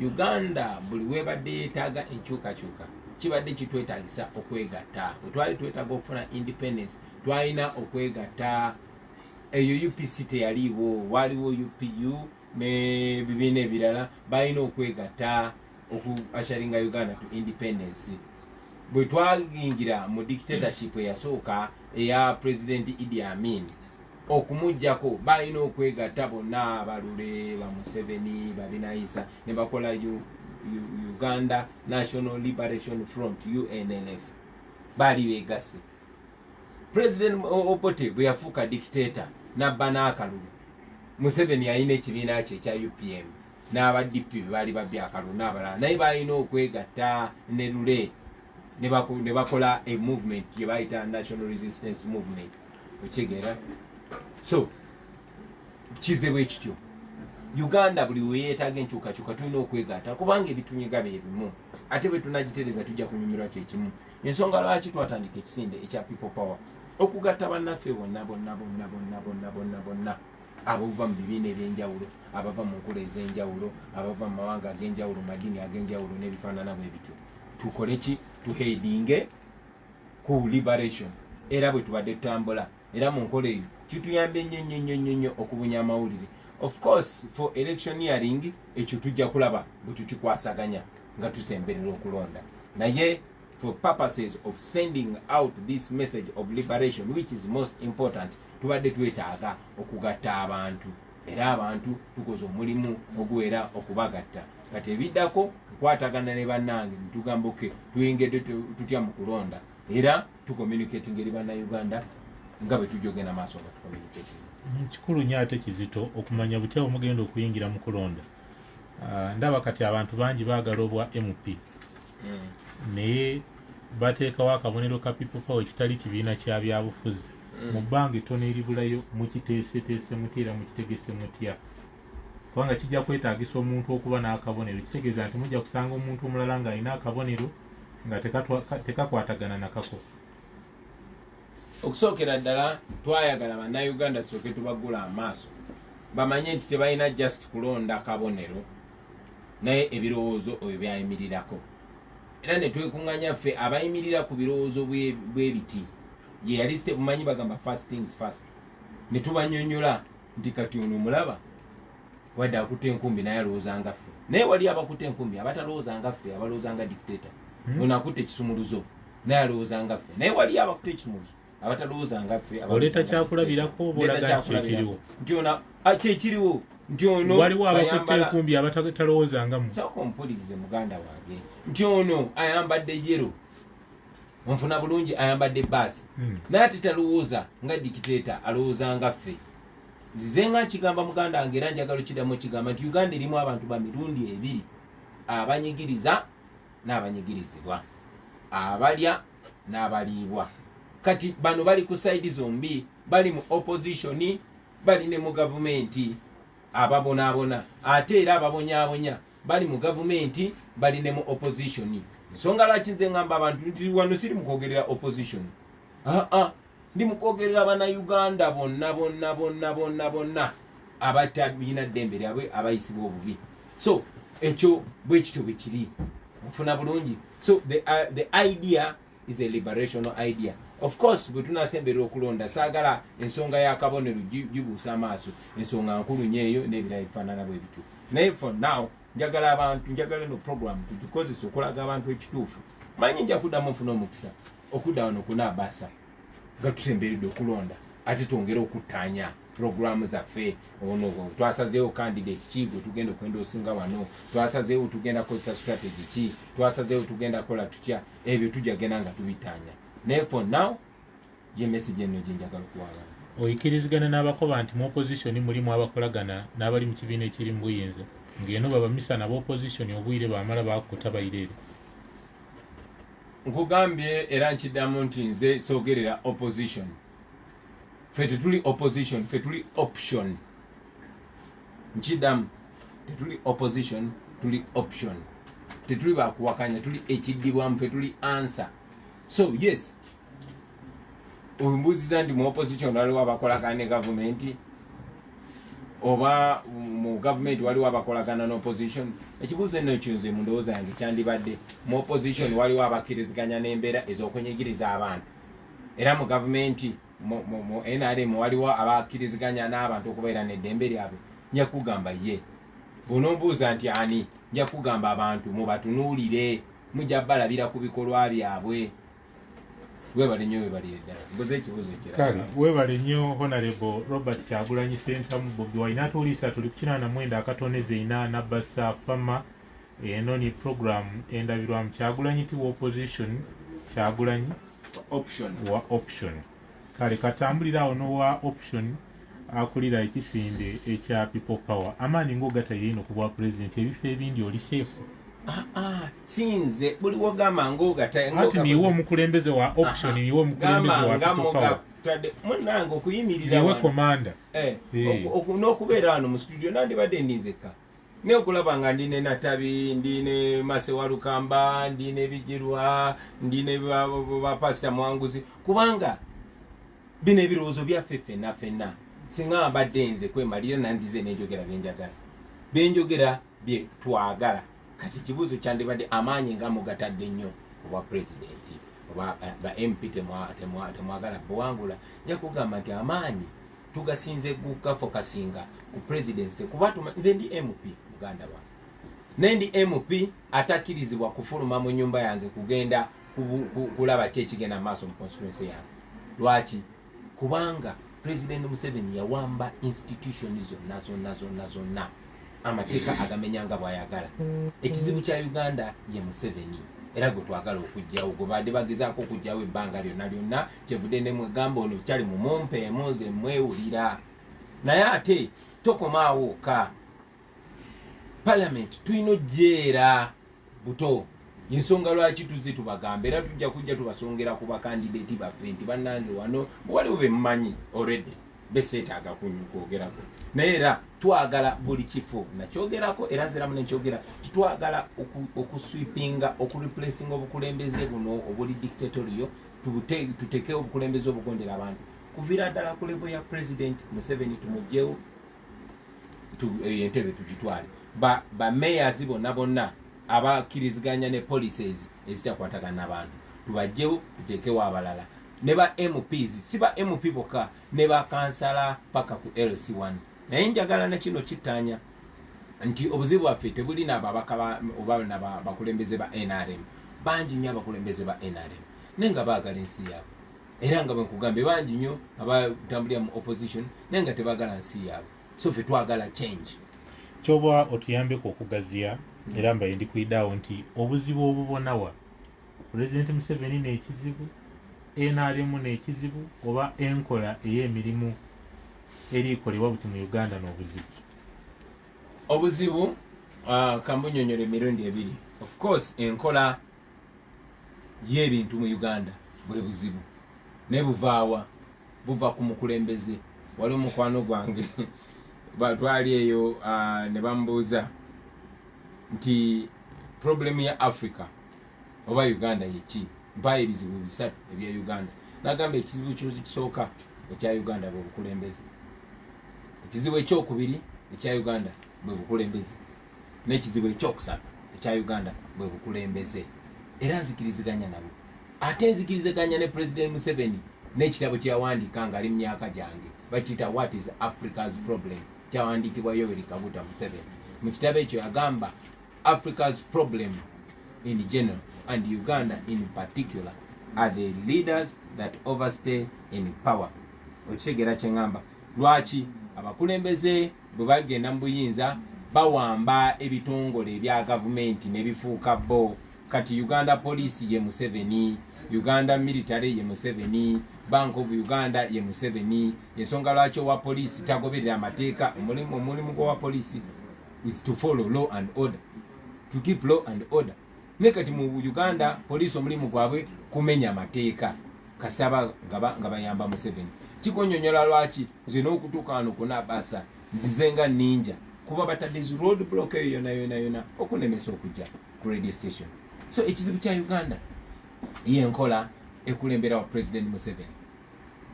[SPEAKER 2] Uganda buli webadde yeetaaga enkyukakyuka kibadde kitwetaagisa okwegatta bwe twali twetaaga okufuna independence twalina okwegatta eyo UPC teyaliiwo waliwo UPU ne bibiina ebirala balina okwegatta okuasharinga Uganda to independence bwe twayingira mu dictatorship eyasooka eya president Idi Amin okumujjako balina okwegatta bonna abalule ba Museveni babinaisa ne bakola Uganda National Liberation Front UNLF bali begasse President Obote bwe yafuuka dictator nabba n'akalulu Museveni yalina ekibiina kye ekya UPM n'aba DP baali babya akalulu n'abalala naye balina okwegatta ne lule ne bakola a movement gye bayita National Resistance Movement okigera so kizebwe ekityo Uganda buli weyeetaaga enkyukakyuka tulina okwegatta kubanga ebitunyiga bye bimu ate bwe tunagitereza tujja kunyumirwa kyekimu ensonga lwaki twatandika ekisinde ekya people power okugatta bannaffe bonna abava mu bibiina ebyenjawulo abava mu nkola ez'enjawulo abava mu mawanga ag'enjawulo madiini ag'enjawulo n'ebifaanana bwe bityo tukole ki tuheadinge ku liberation era bwe tubadde tutambula era mu nkola eyo kituyambye nnyo okubunya amawulire of course for electioneering ekyo tujja kulaba bwe tukikwasaganya nga tusemberera okulonda naye for purposes of sending out this message of liberation, which is most important, tubadde twetaaga okugatta abantu, era abantu tukoze omulimu oguwera okubagatta. Kati ebiddako tukwatagana ne bannange nitugamba oke tuyingedde tutya mu kulonda, era tucommunicating eri bannayuganda nga bwe tujogenda maaso nga tucommunicating.
[SPEAKER 1] Kikulu nnyo ate kizito okumanya butya omugenda okuyingira mu kulonda. Ndaba kati abantu bangi baagala obwa MP naye bateekawo akabonero ka people power ekitali kibiina kya byabufuzi. Mu bbanga ettono eribulayo mukiteeseteese mutya era mukitegese mutya, kubanga kijja kwetaagisa omuntu okuba n'akabonero. Kitegeeza nti mujja kusanga omuntu omulala ng'alina akabonero nga tekakwatagana nakako.
[SPEAKER 2] Okusookera ddala twayagala bannayuganda tusooke tubagula amaaso bamanye nti tebalina just kulonda kabonero naye ebirowoozo ebyo byayimirirako, era ne twekuŋŋanya ffe abayimirira ku birowoozo bw'ebiti ye yali mumanyi bagamba first things first, ne tubanyonyola nti kati ono mulaba wadde akutte enkumbi naye alowooza nga ffe, naye wali abakutte enkumbi abatalowooza nga ffe, abalowooza nga dictator. Ono akutte ekisumuluzo naye alowooza nga ffe, naye wali abakutte ekisumuluzo abatalowooza nga ffe.
[SPEAKER 1] Oleeta kyakulabirako oba olaga nti kyekiriwo?
[SPEAKER 2] Nti ono kyekiriwo, nti ono
[SPEAKER 1] waliwo abakutte enkumbi abatalowooza nga mu.
[SPEAKER 2] Sooka ompulirize muganda wange, nti ono ayambadde yero onfuna bulungi, ayambadde baasi naye ate talowooza nga dictator, alowooza nga ffe. Nzize nga nkigamba muganda wange era njagala okiddamu okigamba nti Uganda erimu abantu ba mirundi ebiri, abanyigiriza n'abanyigirizibwa, abalya n'abaliibwa. Kati bano bali ku side zombi, bali mu opposition, bali ne mu gavumenti ababonaabona, ate era ababonyaabonya bali mu gavumenti, bali ne mu opposition. Ensonga lwaki nze ngamba abantu nti wano siri mu kwogerera opposition, ndi mu kwogerera bannayuganda bonna abatalina ddembe lyabwe, abayisibwa obubi. So ekyo bwe kityo bwe kiri, ofuna bulungi. So the idea is a liberational idea. Of course bwe tunasemberera okulonda saagala ensonga y'akabonero gibuusa amaaso, ensonga nkulu nnyo eyo n'ebirala ebifaanana bwe bityo. Naye for now njagala no program tugikozesa okulaga abantu ekituufu. Manyi nja kuddamu nfuna omukisa okudda wano kunaabasa nga tusemberedde okulonda, ate twongere okuttaanya programu zaffe. Ono twasazeewo candidate ki gwe tugenda okwenda osinga wano, twasazeewo tugenda kozesa strategy ki, twasazeewo tugenda kola tutya, ebyo tujagenda nga tubitaanya. Naye for now ye message eno gye njagala okuwa abantu.
[SPEAKER 1] Oyikirizigana n'abakoba nti mu opposition mulimu abakolagana n'abali mu kibiina ekiri mu buyinza, ng'eno babamisana b'opposition obwire baamala bakuta bayireero.
[SPEAKER 2] Nkugambye era nkiddamu nti nze soogerera opposition. Ffe tetuli opposition, ffe tuli option. Nkiddamu, tetuli opposition, tuli option. Tetuli bakuwakanya, tuli ekiddibwamu, ffe tuli answer. So yes, ombuuziza nti mu opposition waliwo abakolagana ne gavumenti oba mu gavumenti waliwo abakolagana n'opposition. Ekibuuzo eno ekyo nze mu ndowooza yange kyandibadde mu opposition waliwo abakkiriziganya n'embeera ez'okwenyigiriza abantu, era mu gavumenti mu NRM waliwo abakkiriziganya n'abantu okubeera n'eddembe lyabwe. Nja kugamba ye, bw'onombuuza nti ani, nja kugamba abantu mubatunuulire, mujja balabira ku bikolwa byabwe. Webale nnyo webalire ddala. Mbuze ekibuuzo kirala.
[SPEAKER 1] Kale webale nnyo Honorable Robert Kyagulanyi Ssentamu Bobi Wine. Atuuliisa tuli ku 89 akatoneze 8 Bassa Fama. Eno ni program endabirwamu Kyagulanyi ti opposition, Kyagulanyi wa option. Kale katambulira awo n'owa option akulira ekisinde ekya people power. Amaanyi ng'ogatayirina okubwa president, ebifo ebindi oli safe.
[SPEAKER 2] Sinze buli wogamba ng'ogataye
[SPEAKER 1] ati niwo omukulembeze wa option, niwo omukulembeze wa people power.
[SPEAKER 2] Munnange okuyimirira
[SPEAKER 1] niwe komanda
[SPEAKER 2] n'okubeera wano mu studio nandibadde ndinzekka, ne okulaba nga ndine Natabi, ndine Masewa Lukamba, ndine Bijirwa, ndine bapasita Mwanguzi, kubanga bino ebirowoozo byaffe ffenna singa mbadde nze kwemalira nandize nenjogera byenjagala, byenjogera bye twagala. Kati kibuuzo kyandibadde amaanyi nga mugatadde nnyo obwa pulezidenti oba ba MP temwagala buwangula. Nja kugamba nti amaanyi tugasinze gukafokasinga ku presidency, kuba nze ndi MP muganda wange, naye ndi MP atakkirizibwa kufuluma mu nyumba yange kugenda kulaba ki ekigenda mu maaso mu constituency yange. Lwaki? Kubanga President Museveni yawamba institutions zonna amateeka agamenyanga bw'ayagala. Ekizibu kya Uganda ye Museveni era gwe twagala okujjawo, gwe badde bagezaako okujjawo ebbanga lyonna kyevudde ne mwegamba ono kyali mu mumpeemu nze mwewulira. Naye ate tokomaawo ka Parliament tulina ojjeera buto. Ensonga lwaki tuzze tubagambe era tujja kujja tubasongera ku bakandidate baffe nti bannange wano waliwo bemmanyi already beseetaaga kwogerako, naye era twagala buli kifo nakyogerako era nziramu nenkyogera titwagala okuswipinga okureplacinga obukulembeze buno obuli dictatorial, tutekewo obukulembeze obugondera abantu kuviira ddala ku level ya President Museveni tumugjewo entebe tugitwale. Mayors bonna abakkiriziganya ne policies ezitakwatagana n'abantu tubajjewo tuteekewo abalala, ne ba MPs si ba MP bokka ne ba kansala paka ku LC1. Naye njagala ne kino kittaanya nti obuzibu bwaffe tebuli n'ababaka oba n'abakulembeze ba NRM bangi nnyo abakulembeze ba NRM naye nga baagala ensi yaabwe era nga bwe nkugambye bangi nnyo abatambulira mu opposition naye nga tebaagala nsi yaabwe. So ffe twagala change.
[SPEAKER 1] Kyoba otuyambeko okugaziya era mbaye ndikuidaawo nti obuzibu obubonawa President Museveni n'ekizibu, NRM n'ekizibu, oba enkola ey'emirimu erikolebwa buti mu Uganda n'obuzibu?
[SPEAKER 2] Obuzibu kambunyonyole emirundi ebiri. Of course enkola y'ebintu mu Uganda bwe buzibu naye buvaawa? Buva ku mukulembeze. Waliwo mukwano gwange batwali eyo ne bamubuuza nti problem ya Africa oba Uganda yeki, mpayo ebizibu bisatu ebya Uganda. Nagamba ekizibu kisooka ekya Uganda bwe bukulembeze, ekizibu ekyokubiri ekya Uganda bwe bukulembeze, n'ekizibu ekyokusatu ekya Uganda bwe bukulembeze. Era nzikiriziganya nabo, ate nzikiriziganya ne President Museveni n'ekitabo kyawandiika nga ali mu myaka gyange bakiyita What is Africa's Problem, kyawandiikibwa Yoweri Kaguta Museveni. Mu kitabo ekyo yagamba Africa's problem in general and Uganda in particular are the leaders that overstay in power. Okitegeera kye ngamba? Lwaki abakulembeze bwe bagenda mu buyinza bawamba ebitongole ebya gavumenti ne bifuuka bo. Kati Uganda Police ye Museveni, Uganda Military ye Museveni, Bank of Uganda ye Museveni. Ensonga lwaki owa police tagoberera amateeka. Omulimu gwa police is to follow law and order, to keep law and order. Nekati mu Uganda police omulimu gwabwe kumenya amateeka kasaba nga bayamba Museveni. Kikonyonyola lwaki nze n'okutuuka wano kunabasa nzizenga ninja kuba batadde road block eyo yona okunemesa okujja ku radio station. So ekizibu kya Uganda yenkola ekulembera wa President Museveni.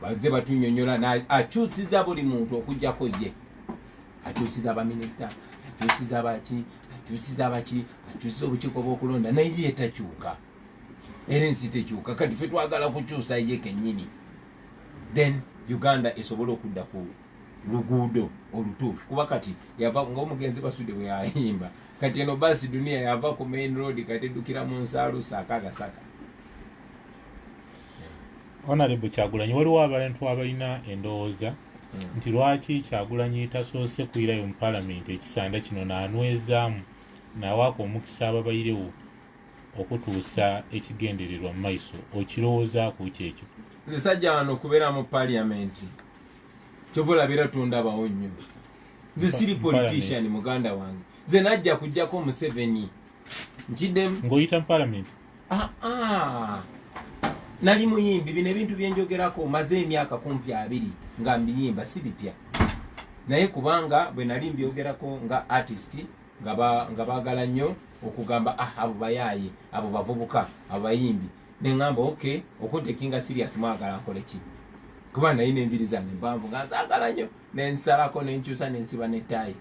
[SPEAKER 2] Baze batunyonyola na akyusiza buli muntu okujjako ye, akyusiza abaminister, akyusiza abaki, akyusiza obukiiko bw'okulonda naye ye takyuka. Era ensi tekyuka, kati ffe twagala kukyusa ye kennyini. Then Uganda esobola okudda ku luguudo olutuufu. Kuba kati yava ng'omugenzi Basudde bwe yayimba, kati eno basi dunia yava ku main road kati eddukira mu nsaalusa akagasaka.
[SPEAKER 1] Honorable Kyagulanyi, waliwo abantu abalina endowooza nti lwaki Kyagulanyi tasoose kuyirayo mu Parliament ekisanda kino n'anywezaamu n'awaako omukisa ababayirewo okutuusa ekigendererwa mu maiso. Okirowoozaako ki ekyo?
[SPEAKER 2] Nze sajja wano okubeera mu Parliament kyova olabira tundabawo nnyo. Nze siri politician muganda wange, nze najja kujjako Museveni nkiddemu.
[SPEAKER 1] Ng'oyita mu Parliament?
[SPEAKER 2] Nali muyimbi, bino ebintu byenjogerako maze emyaka kumpi 2 nga mbiyimba si bipya. Naye kubanga bwe nali mbyogerako nga artist nga baagala nnyo okugamba abo bayaaye, abo bavubuka, abo bayimbi, ne ngamba okay okuntekinga serious mwagala nkole ki. Kuba nalina embiri zange mpanvu nga nzaagala nnyo, nensalako nenkyusa nensiba nettaayi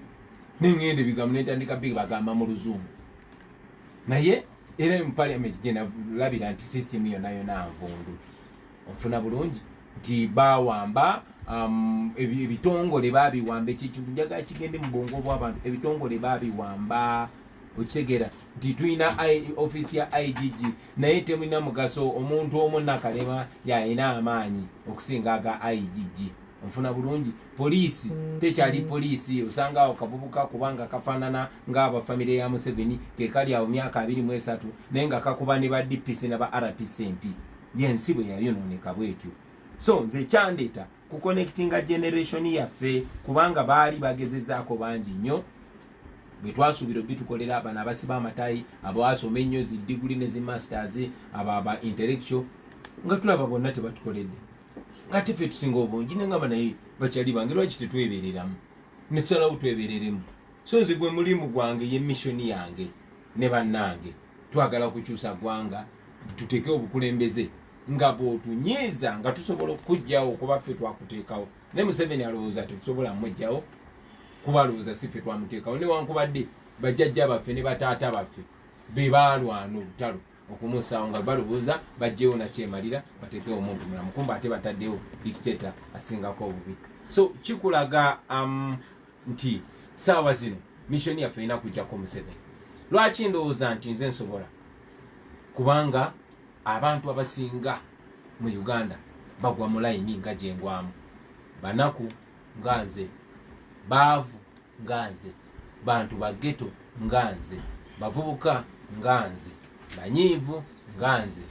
[SPEAKER 2] nengende bigambo nentandika bagamba mu Luzungu. Naye era mu Parliament gye nalabira nti system yonna nvundu. Onfuna bulungi nti bawamba ebitongole babiwamba, ekintu njagala kigende mu bwongo bw'abantu, ebitongole babiwamba. Okitegeera nti tulina office ya IGG naye temulina mugaso omuntu omu nakalema yalina amaanyi okusinga aga IGG. Onfuna bulungi? Poliisi tekyali poliisi, osanga awo kavubuka kubanga kafaanana ng'abafamire ya Museveni kekali awo myaka 23 naye nga kakuba ne ba DPC ne ba RPCMP. Yensi bwe yayonooneka bwetyo. So nze kyandeeta kuconnectinga generation yaffe kubanga baali bagezezaako bangi nnyo bwe twasuubira bitukolera abana abasiba amatayi abo asoma ennyo zi degree ne zi masters aba intellectual nga tulaba bonna tebatukoledde nga tefe tusinga obungi nengamba naye bakyali bange lwaki tetwebereramu ne tusalawo twebereremu. So nze gwe mulimu gwange ye mission yange ne bannange twagala kukyusa gwanga tuteeke obukulembeze nga bw'otunyiiza nga tusobola okujjawo kuba ffe twakuteekawo. Ne Museveni alowooza tetusobola mmujjawo kuba alowooza si ffe twamuteekawo newankubadde bajjajja baffe ne bataata baffe be baalwana olutalo okumusaawo nga balowooza bajjewo nakyemalira bateekewo omuntu mulamu kumba ate bataddewo dictator asingako obubi. So kikulaga nti saawa zino mission yaffe erina kujjako Museveni. Lwaki ndowooza nti nze nsobola? Kubanga abantu abasinga mu Uganda bagwa mu layini nga gyengwamu. Banaku nga nze, baavu nga nze, bantu ba ghetto nga nze, bavubuka nga nze, banyiivu nga nze.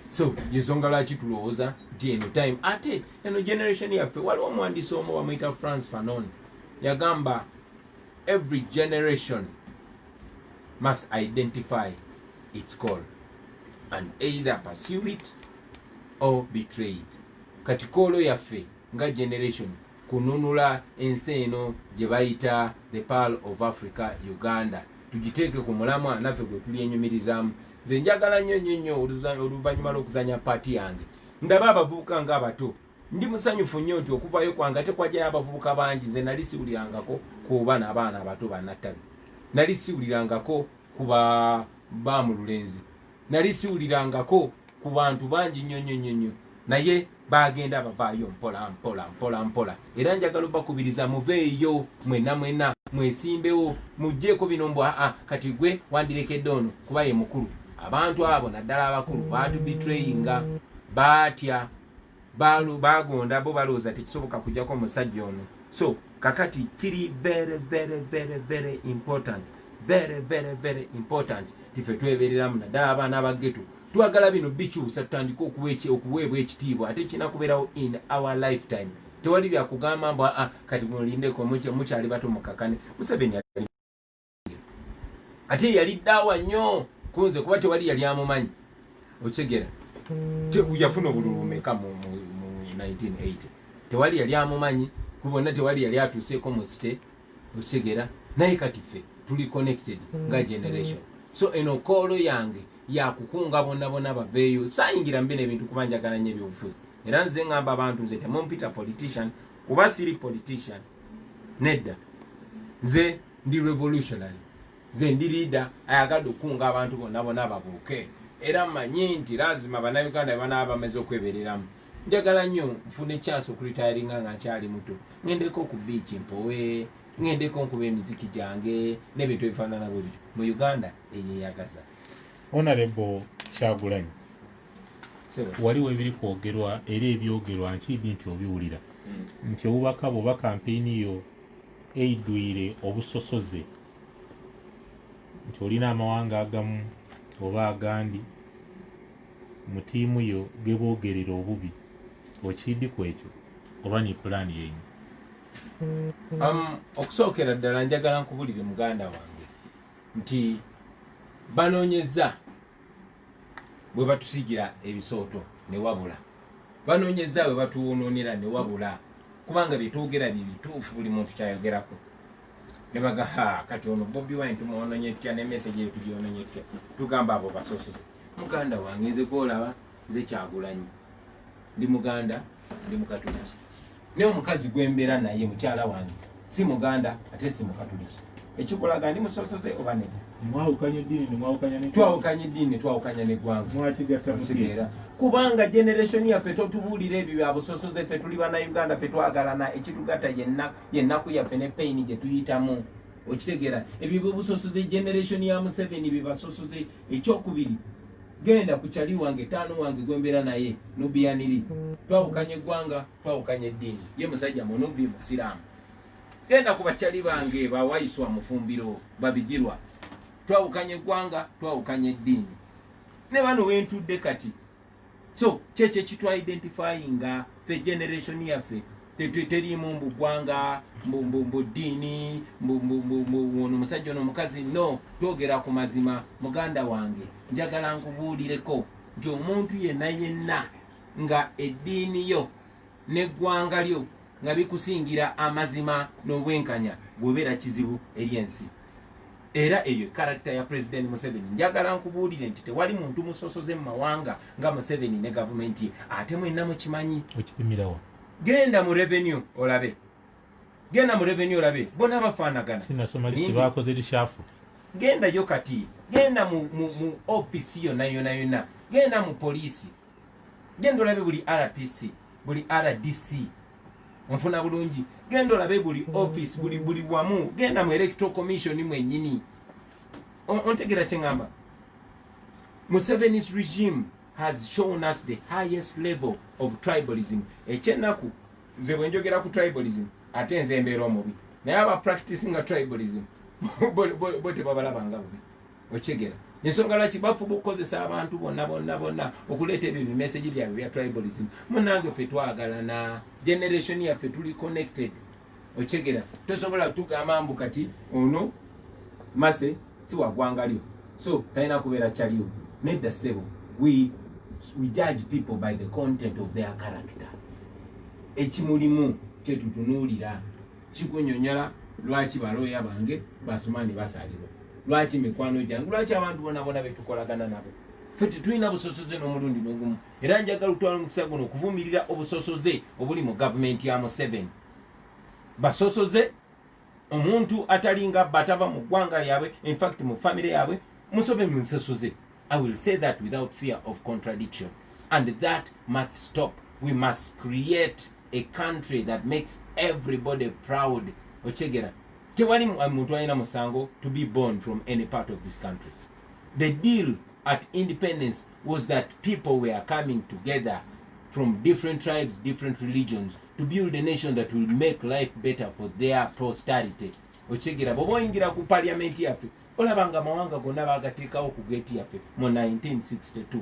[SPEAKER 2] So yensonga lwaki tulowooza nti eno time ate eno generation yaffe waliwo omuwandiisi omu bamuyita France Fanon yagamba every generation must identify its call and either pursue it or betray it. Kati kolo yaffe nga generation kununula ensi eno gye bayita the Pearl of Africa Uganda tugiteeke ku mulamwa naffe gwe tuli enyumirizaamu. Nze njagala nnyo oluvannyuma lw'okuzanya paati yange ndaba abavubuka ng'abato ndi musanyufu nnyo nti okuvayo kwange ate kwajjayo abavubuka bangi. Nze nali siwulirangako ku baana abaana abato bannattabi, nali siwulirangako ku bamululenzi, nali siwulirangako ku bantu bangi nnyo naye bagenda bavaayo mpola. Era njagala obakubiriza muveeyo mwenna mwesimbewo mugjeeko bino mbu kati gwe wandirekedde ono kuba ye mukulu. Abantu abo naddala abakulu batubitrayinga batya bagonda bo balowooza tekisoboka kujjako omusajja ono. So kakati kiri very important, very important tife twebereramu naddala abaana abageto twagala bino bikyusa tutandika okuweebwa ekitiibwa ate kina kubeerawo in our lifetime. Tewali byakugamba mbu kati mulindeko mukyali bato mukakane. Museveni ate yali ddaawa nnyo kunze kuba tewali yali amumanyi okigera yafuna obululu meka mu 1980 tewali yali amumanyi kubona tewali yali atuuseeko mu site okigera naye kati ffe tuli connected nga generation. So eno koolo yange yakukunga bonna baveeyo saayingira mbina ebintu kuba njagala nnyo ebyobufuzi. Era nze ngamba abantu nze temumpita politician kuba siri politician nedda. Nze ndi revolutionary, nze ndi leader ayagadde okukunga abantu bonna babuuke. Era mmanyi nti lazima bannayuganda banaaba bamaze okwebereramu. Njagala nnyo nfune chance okuritayiringa nga nkyali muto ngendeko ku beach mpowe, ngendeko nkuba emiziki gyange n'ebintu ebifaanana bwe bityo. Mu Uganda eyeyagaza.
[SPEAKER 1] Honorable Kyagulanyi, waliwo ebiri kwogerwa era ebyogerwa nkidi nti obiwulira nti obubaka bwoba kampeyini yo eidwire obusosoze nti olina amawanga agamu oba agandi mu ttiimu yo geboogerera obubi okidi ku ekyo oba ni pulaani yenyu?
[SPEAKER 2] Okusookera ddala njagala nkubulire muganda wange nti banoonyeza bwe batusigira ebisooto ne wabula, banoonyeza bwe batuwonoonera ne wabula, kubanga byetwogera bye bituufu buli muntu kyayogerako. Ne baga kati ono Bobi Wine tumuwonoonye tutya ne message ye tugyonoonye tutya, tugamba abo basosoze. Muganda wange nze gwolaba nze Kyagulanyi ndi muganda, ndi mukatuliki. Naye omukazi gwembeera naye mukyala wange si muganda ate si mukatuliki. Ekikulaga ndi musosoze oba nedda.
[SPEAKER 1] Mwawukanya eddiini nemwawukanya ne
[SPEAKER 2] twawukanya eddiini twawukanya n'eggwanga
[SPEAKER 1] mwakigatta
[SPEAKER 2] mutegeera kubanga generation yaffe totubuulira ebyo bya busosoze ffe tuli bannayuganda ffe twagalana ekitugatta yennaku yaffe ne payini gye tuyitamu okitegera ebyo busosoze generation ya Museveni bibasosoze ekyokubiri genda ku kyali wange taano wange gwembera naye nubiyaniri twawukanye eggwanga twawukanye eddiini ye musajja munubi musiraamu genda ku bakyali bange bawayiswa mufumbiro babigirwa twawukanye eggwanga twawukanye eddiini ne bano wentudde kati so kyekyo kitwa identifying the generation yaffe terimu mbu ggwanga mbu ddiini ono musajja ono mukazi no twogera ku mazima muganda wange njagala nkubuulireko nti omuntu yenna nga eddiini yo n'eggwanga lyo nga bikusingira amazima n'obwenkanya bw'obeera kizibu eri ensi era eyo karakita ya President Museveni njagala nkubuulire nti tewali muntu musosoze mu mawanga nga Museveni ne gavumenti ye ate mwenna mukimanyi
[SPEAKER 1] okipimirawo
[SPEAKER 2] genda mu revenue olabe bona bafaanagana
[SPEAKER 1] sinasoma listi bakoze lishafu
[SPEAKER 2] genda yo kati genda mu office yonna genda mu poliisi genda olabe buli RPC buli RDC onfuna bulungi genda olabe buli office buli wamu genda mu electoral commission mwennyini ontegera kyengamba Museveni's regime has shown us the highest level of tribalism ekyenaku nze bwe njogera ku tribalism ate nze mbeera omubi naye aba practicing tribalism bo tebabalabanga bubi okyegera ensonga lwaki bafuba okukozesa abantu bonna okuleeta ebyo bimesagi byabwe bya tribalism munange ffe twagalana generation yaffe tuli connected okyegera tosobola tugamba mbu kati ono mase si wagwanga lyo so talina kubeera kyaliwo nedda ssebo we judge people by the content of their character ekimulimu kyetutunuulira kikunyonyola lwaki balooya bange basomani basalibwa lwaki mikwano gyange lwaki abantu bonna betukolagana nabo ffe tetulina busosoze n'omulundi n'ogumu era njagala utwala omukisa guno okuvumirira obusosoze obuli mu gavumenti ya Museveni basosoze omuntu atalinga batava mu ggwanga lyabwe in fact mu family yabwe Museveni musosoze. I will say that without fear of contradiction, and that must stop. We must create a country that makes everybody proud. Ochegera tewali muntu alina musango to be born from any part of this country. The deal at independence was that people were coming together from different tribes, different religions, to build a nation that will make life better for their posterity. Ochegera boboyingira ku parliament yaffe olabanga mawanga gonna bagateekawo ku gate yaffe mu 1962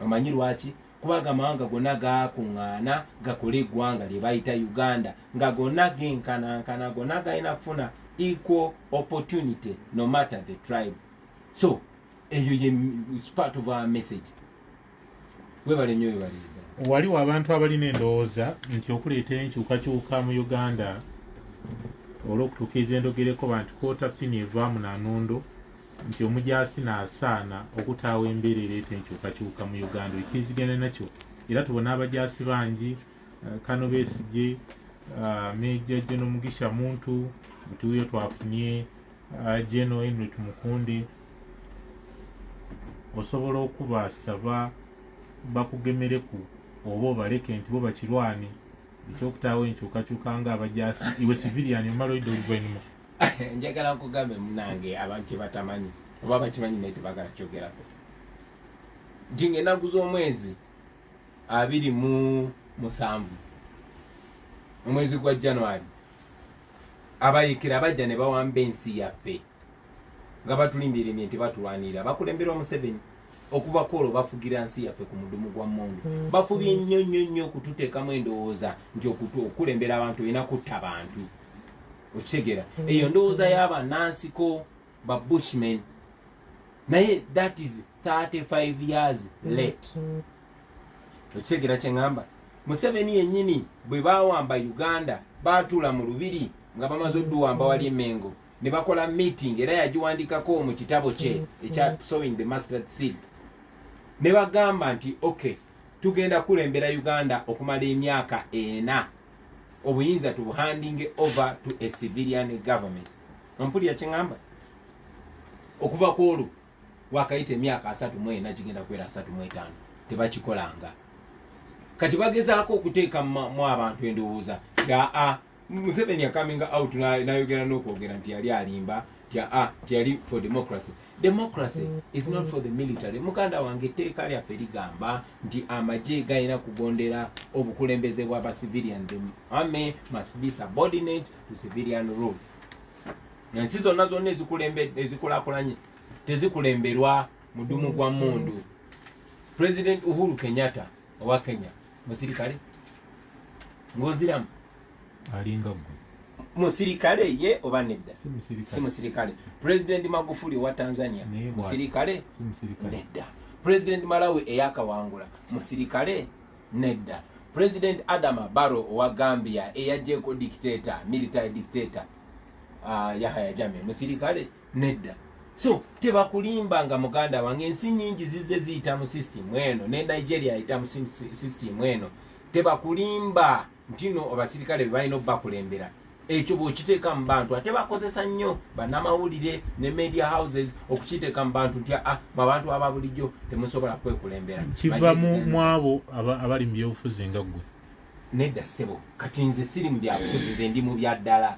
[SPEAKER 2] amanyi lwaki kubaga mawanga gonna gakuŋŋaana gakole eggwanga lye bayita Uganda nga gonna genkanankana gonna galina kufuna equal opportunity no matter the tribe. So eyo is part of our message. Webale nnyo webale
[SPEAKER 1] waliwo abantu abalina endowooza nti okuleeta enkyukakyuka mu Uganda olw'okutuukiriza endogereko bantu koota pini evaamu na nnundo nti omujaasi n'asaana okutaawa embeera ereeta enkyukakyuka mu Uganda ekirizigana nakyo era tubona abajaasi bangi Kano Besigye Meja General Mugisha Muntu butuyo twafunye General Henry Tumukunde osobola okubasaba bakugemereku oba obaleke nti bo bakirwani ekyokutaawo enkyukakyuka nga abajaasi iwe civilian omala oyidde oluvannyuma
[SPEAKER 2] njagala nkugambe munange abantu batamanyi oba bakimanyi naye tebagala kyogerako nti ng'ennaku z'omwezi 27 omwezi gwa January abayekera bajja ne bawamba ensi yaffe nga batulindiremye nti batulwanira bakulemberwa Museveni okuva kwolwo bafugira nsi yaffe ku mudumu gwa mmondo bafubye nnyo okututeekamu endowooza nti okulembera abantu olina kutta abantu okitegeera eyo ndowooza y'abanansiko ba Bushmen naye that is 35 years late okitegeera kye ŋŋamba Museveni yennyini bwe baawamba Uganda baatuula mu lubiri nga bamaze odduwamba wali emengo ne bakola meeting era yagiwandikako mu kitabo kye ekya Sowing the Mustard Seed ne bagamba nti okay tugenda kulembera Uganda okumala emyaka 4 obuyinza tubuhanding over to a civilian government. Ompulira kye ŋŋamba okuva ku olwo wakayita emyaka 34 kigenda kwera 35 tebakikolanga kati bagezaako okuteeka mu abantu endowooza Museveni ya coming out nayogera n'okwogera nti yali alimba yali for democracy. Democracy is not for the military. Mukanda wange etteeka lyaffe ligamba nti amagye gayina kugondera obukulembeze bw'aba civilian. The army must be subordinate to civilian rule. Ensi zonna zonna ezikulaakulanye tezikulemberwa mudumu gwa mundu. President Uhuru Kenyatta owa Kenya musirikale ngonziramu
[SPEAKER 1] alinga gwe
[SPEAKER 2] musirikale ye oba nedda si musirikale. President Magufuli wa Tanzania musirikale nedda. President Malawi eyakawangula musirikale nedda. President Adama Barrow wa Gambia eyajeko dictator military dictator Yahya Jammeh musirikale nedda. So tebakulimba nga muganda wange ensi nyingi zize ziyita mu system eno ne Nigeria ita mu system eno tebakulimba ntino abasirikale balina bakulembera ekyo bw'okiteeka mu bantu ate bakozesa nnyo bannamawulire ne media houses okukiteeka mu bantu nti abantu aba bulijjo temusobola kwekulembera
[SPEAKER 1] kiva mu abo abali mu byobufuzi nga ggwe
[SPEAKER 2] nedda ssebo kati nze siri mu byabufuzi nze ndi mu byaddala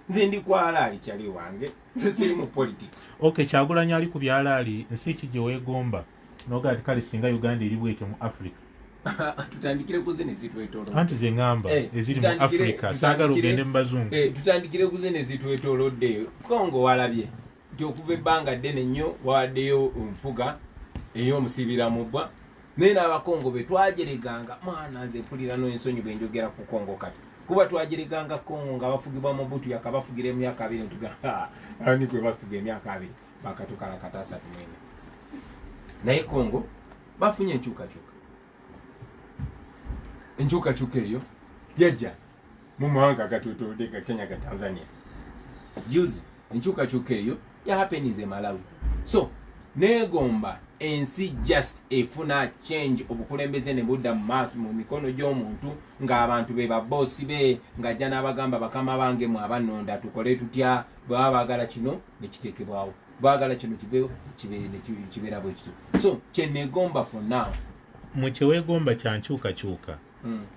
[SPEAKER 2] nze ndi ku alaali kyali wange nze siri mu politics.
[SPEAKER 1] Okay, Kyagulanyi ali ku byalaali nsi ki gye weegomba noga ati kale singa Uganda eri bwetyo mu Africa
[SPEAKER 2] tutandikire ku zene zitwetolodde
[SPEAKER 1] anti ze ngamba eziri mu Africa saagala ogende mu bazungu
[SPEAKER 2] tutandikire ku zene zitwetolodde. Kongo walabye nti okuva ebbanga ddene nnyo wawaddeyo nfuga ey'omusibira mubbwa naye n'abakongo be twajereganga mwana nze mpulira n'ensonyi bwe njogera ku Kongo kati kuba twajereganga Kongo nga bafugibwa Mobutu yakabafugira emyaka 2 tuga ani kwe bafuga emyaka 2 bakatukala katasa tumene naye Kongo bafunye enkyukakyuka eyo yajja mu mawanga gatutudde ga Kenya ga Tanzania juzi enkyukakyuka eyo ya happenize Malawi. So negomba ensi just efuna change obukulembeze ne budda mu maaso mu mikono gy'omuntu ng'abantu be baboosi be ng'ajja n'abagamba bakama bange mu abanonda tukole tutya bwaba baagala kino ne kiteekebwawo baagala kino kibeewo kibeera bwe kityo. So kyenegomba for now
[SPEAKER 1] mu kyeweegomba kyankyukakyuka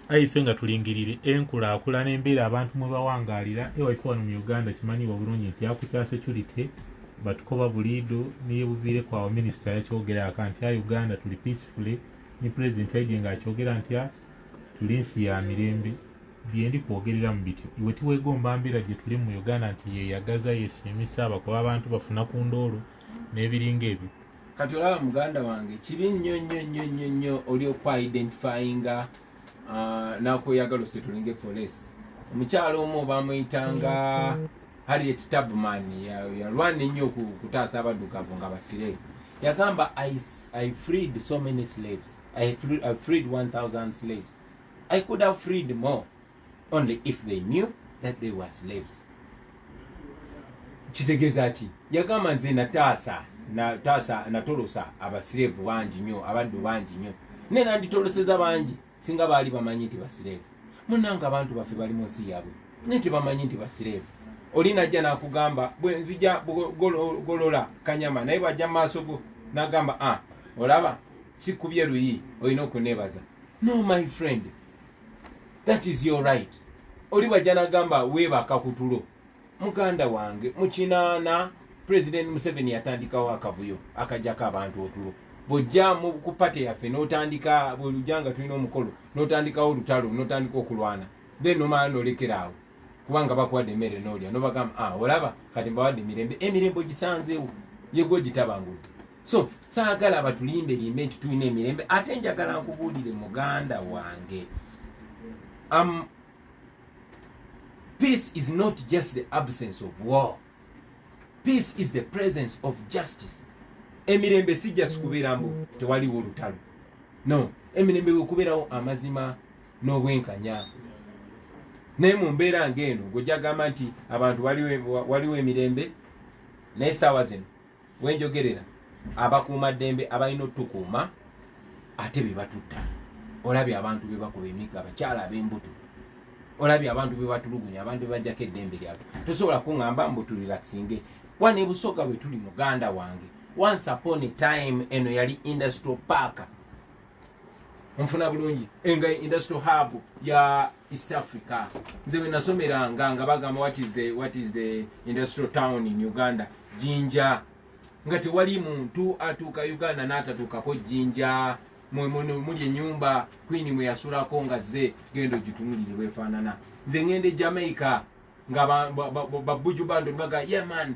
[SPEAKER 1] aife nga tulingirire enkulaakulana embeera abantu mwe bawangaalira ewaife wano mu Uganda kimanyiibwa bulungi nti akutya security batukoba buliido niye buviire kwa minisita yakyogera akanti Uganda tuli peacefully ni president aije nga akyogera nti tuli nsi ya mirembe byendi kwogerera mu bityo iwe tiweegomba mbeera gye tuli mu Uganda nti yeyagaza yesimisa abakuba abantu bafuna ku ndoolo n'ebiringa ebyo.
[SPEAKER 2] Kati olaba muganda wange kibi nnyo oli okwa identifyinga nakweyagala osetulinge forest. Omukyalo omu bamuyitanga Harriet Tubman yalwana nnyo kutaasa abaddugavu nga basireevu. Yagamba I freed so many slaves. I freed 1,000 slaves. I could have freed more only if they knew that they were slaves. Kitegeeza ki? Yagamba nze natolosa abasireevu bangi nnyo abaddu bangi nnyo ne nanditoloseza bangi singa baali bamanyi nti basireevu. Munnanga abantu baffe bali mu nsi yaabwe naye tebamanyi nti basireevu. Oli najja nakugamba bwe nzija golola Kanyama naye bwajja maaso go nagamba olaba sikubye luyi olina okunebaza. No my friend, that is your right. Oli bwajja nagamba weebaka kutulo muganda wange mukinaana President Museveni yatandikawo akavuyo akajjako abantu otulo. Bwojja mu kupate yaffe n'otandika bwelujanga tulina omukolo n'otandikawo olutalo n'otandika okulwana then omala n'olekeraawo kubanga bakuwadde emmere n'olya n'obagamba olaba kati mbawadde emirembe gisanzeewo yegwo gitabangudde. So saagala batulimbe nti tulina emirembe ate njagala nkubuulire muganda wange peace is not just the absence of war. Peace is the presence of justice. Emirembe si just kubeera mbu tewaliwo olutalo. No, emirembe bwekubeerawo amazima n'obwenkanya. Naye mu mbeera ng'eno gojja gamba nti abantu waliwo emirembe naye essaawa zino wenjogerera abakuuma ddembe abalina otukuuma ate be batutta. Olabye abantu be bakuba emigga abakyala ab'embuto. Olabye abantu be batulugunya abantu be bajjako eddembe lyabwe. Tosobola kuŋŋamba mbu tulirakisinge. Wano e Busoga bwe tuli muganda wange. Once upon a time eno yali industrial park. onfuna bulungi enga industrial hub ya East Africa nze bwe nasomeranga nga bagamba what is the industrial town in Uganda Jinja nga tewali muntu atuuka Uganda n'atatuukako Jinja muli enyumba Queen mwe yasulako nga ze gendo gitunulire bwefaanana nze ngende Jamaica nga babuju bando baga yeah man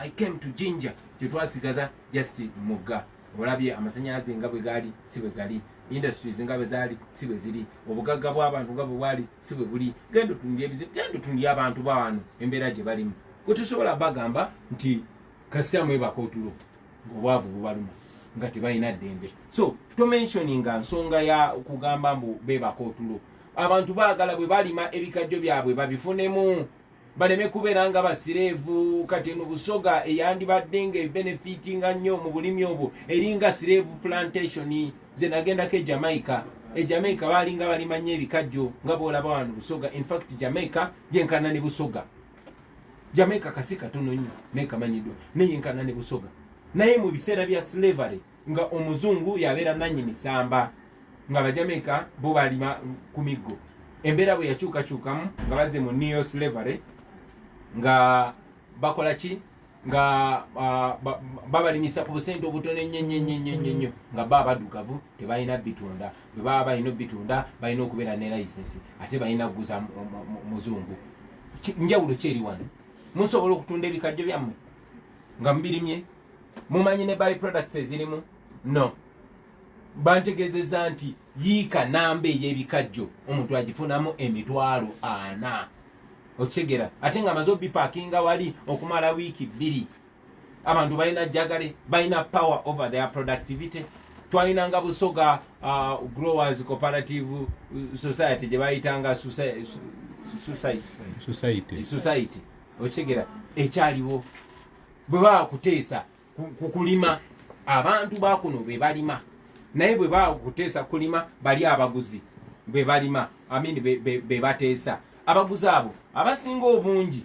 [SPEAKER 2] I came to Jinja kyetwasigaza just mugga olabye amasanyalaze nga bwe gali si bwe gali industries nga bwe zali si bwe ziri obugagga bw'abantu nga bwe bwali si bwe buli gendo tunulye ebizibu gendo tunulye abantu bawano embeera gye balimu kutusobola bagamba nti kasita mwebaka otulo ng'obwavu bubaluma nga tebalina ddembe so tomentioninga nsonga ya kugamba mbu beebaka otulo abantu baagala bwe balima ebikajjo byabwe babifunemu baleme kubeera nga basireevu kati eno busoga eyandibadde nga ebenefitinga nnyo mu bulimi obwo eringa sireevu plantation ze nagendako Jamaica balinga balima nnyo ebikajjo nga boolaba wano busoga in fact Jamaica yenkana ne busoga Jamaica kasi katono nnyo nekamanyiddwa neyenkana ne busoga naye mu biseera bya slavery nga omuzungu yabeera nannyini samba nga Bajamaica bo balima ku miggo embeera bwe yakyukakyukamu nga bazze mu neo slavery nga bakola ki nga babalimisa ku busente obutono ennyo nga badukavu tebalina bitunda bwe baba balina bitunda balina okubeera ne license ate balina kuguza muzungu njawulo kyeri wano musobola okutunda ebikajjo byammwe nga mubirimye mumanyi ne by products ezirimu no bantegezeza nti yiika namba ey'ebikajjo omuntu agifunamu $40 okigera ate nga amaze obipakinga wali okumala wiiki 2 abantu balina jagale balina power over their productivity twalinanga busoga growers cooperative society gye bayitanga society okigera ekyaliwo bwe bakuteesa kukulima abantu bakuno be balima naye bwe bakuteesa kulima bali abaguzi be balima be bateesa abaguzi abo abasinga obungi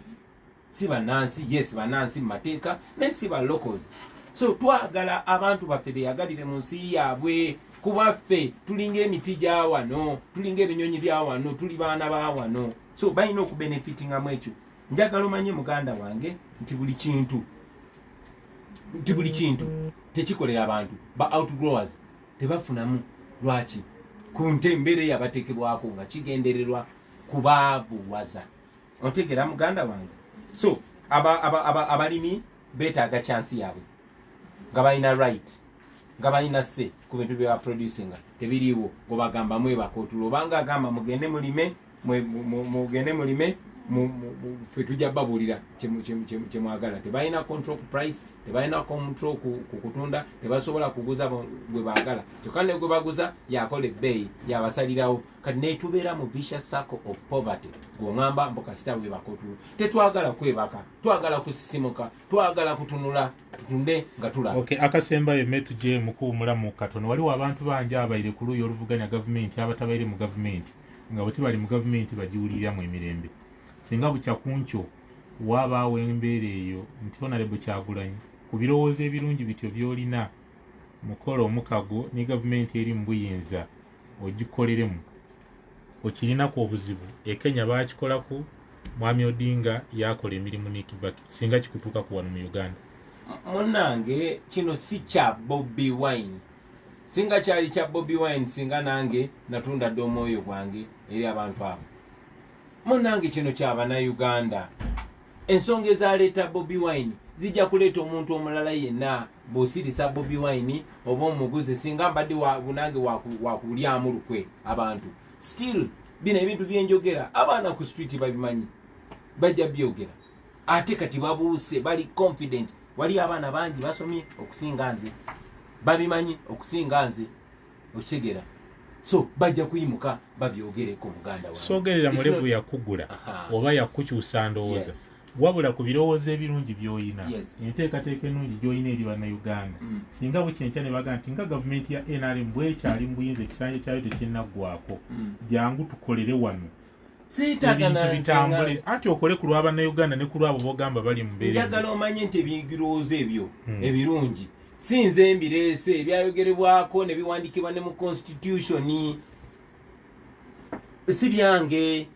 [SPEAKER 2] si bannansi yes bannansi mu mateeka naye si ba locals so twagala abantu baffe beyagalire mu nsi yaabwe kubaffe tulinga emiti gya wano tulinga ebinyonyi bya wano tuli baana ba wano so balina okubenefitingamu ekyo njagala omanye muganda wange nti buli kintu tekikolera abantu ba outgrowers tebafunamu lwaki ku ntembere yabateekebwako nga kigendererwa kubaabuwaza otegera muganda wange so abalimi beetaaga chance yaabwe nga balina right nga balina se ku bintu bye baproducinga tebiriiwo ngobagamba mwebaka otulo obanga agamba mugende mulime ffe tujja babuulira kyemwagala tebalina control ku price tebalina control ku kutunda tebasobola kuguza bwe baagala kyokka ne gwe baguza yakola ebbeeyi yabasalirawo kati netubeera mu vicious circle of poverty ng'oŋŋamba mbokasita webaka otulo tetwagala kwebaka twagala kusisimuka twagala kutunula tutunde nga tulaba
[SPEAKER 1] okay akasembayo metu je mukuwumula mu katono waliwo abantu bangi abaire ku luuyi oluvuganya gavumenti abatabaire mu gavumenti nga bwe tibali mu gavumenti bagiwuliriramu emirembe singa bukya kunkyo wabaawo embeera eyo nti Honorable Kyagulanyi ku birowoozo ebirungi bityo by'olina mukola omukago ne gavumenti eri mu buyinza ogikoleremu okirinaku obuzibu Kenya bakikolako Mwami Odinga yakola emirimu ne Kibaki singa kikutuuka wano mu Uganda
[SPEAKER 2] munnange kino si kya Bobi Wine singa kyali kya Bobi Wine singa nange natunda dde omwoyo gwange eri abantu abo munnange kino ky'abana Uganda ensonga ezaleeta Bobi Wine zijja kuleeta omuntu omulala yenna bw'osirisa Bobi Wine oba omuguzi singa mbadde bunange wakulyamu lukwe abantu still bino ebintu byenjogera abaana ku street babimanyi bajja byogera ate kati babuuse bali confident wali abaana bangi basomye okusinga nze babimanyi okusinga nze okigera so bajja kuyimuka babyogereko muganda wange
[SPEAKER 1] sogerera mu level yakugula oba yakukyusa ndowooza wabula ku birowoozo ebirungi by'olina enteekateeka ennungi gy'olina eri bannayuganda singa bukyenkya ne baga nti nga gavumenti ya NRM bwekyali mu buyinza ekisanja kyayo tekinnaggwako jangu tukolere wano ebintu bitambule anti okole ku lw'abannayuganda ne ku lwabo bogamba bali mu mbeera
[SPEAKER 2] njagala omanye nti ebirowoozo ebyo ebirungi sinze mbirese ebyayogerebwako ne biwandikibwa ne mu constitution si byange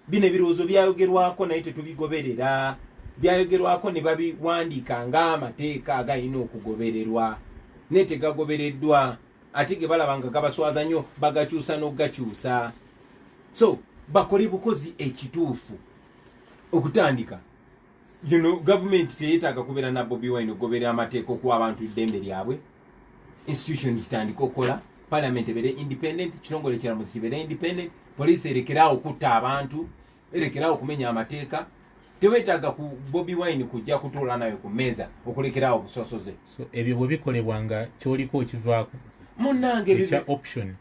[SPEAKER 2] bino ebirowoozo byayogerwako naye tetubigoberera byayogerwako ne babiwandiika ng'amateeka agalina okugobererwa naye tegagobereddwa ate ge balaba nga gabaswaza nnyo bagakyusa n'ogakyusa so bakole bukozi ekituufu okutandika gavumenti teyeetaaga kubeera na Bobi Wine okugoberera amateeka okuwa abantu eddembe lyabwe institutions zitandika okukola parliament ebeere independent kitongole kiramuzi kibeere independent poliisi erekeraawo okutta abantu erekeraawo okumenya amateeka teweetaaga ku Bobi Wine kujja kutuula nayo ku mmeeza okulekeraawo obusosoze
[SPEAKER 1] so ebyo bwe bikolebwa nga kyoliko okivaako
[SPEAKER 2] munnange
[SPEAKER 1] option.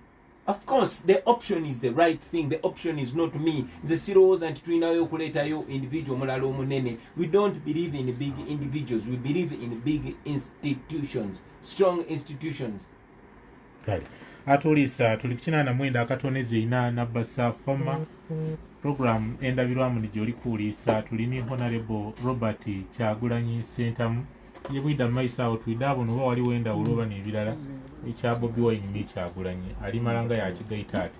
[SPEAKER 2] Of course, the option is the right thing. The option is not me. The zeros and twinayo kuletayo individual mulalo munene. We don't believe in big individuals. We believe in big institutions, strong institutions.
[SPEAKER 1] Kale. Atulisa tulikina na mwenda akatoneze ina nabasa fama program endabirwamu nijoli kulisa tulini Honorable Robert Kyagulanyi Sentamu yebwida maisa awo twidabo no wali wenda uloba n'ebirala ekya Bobi Wine n'Kyagulanyi ali malanga ya kigaita ati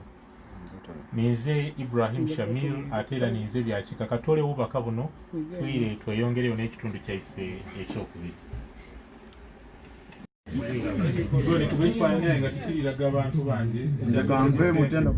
[SPEAKER 1] ninze Ibrahim Shamil atera ninze bya kikakatole ubaka buno twire tweyongereyo n'ekitundu kyaife ekyokubiri Ngone kubifanya nga tikiriraga abantu banje
[SPEAKER 3] ndakamve mutenda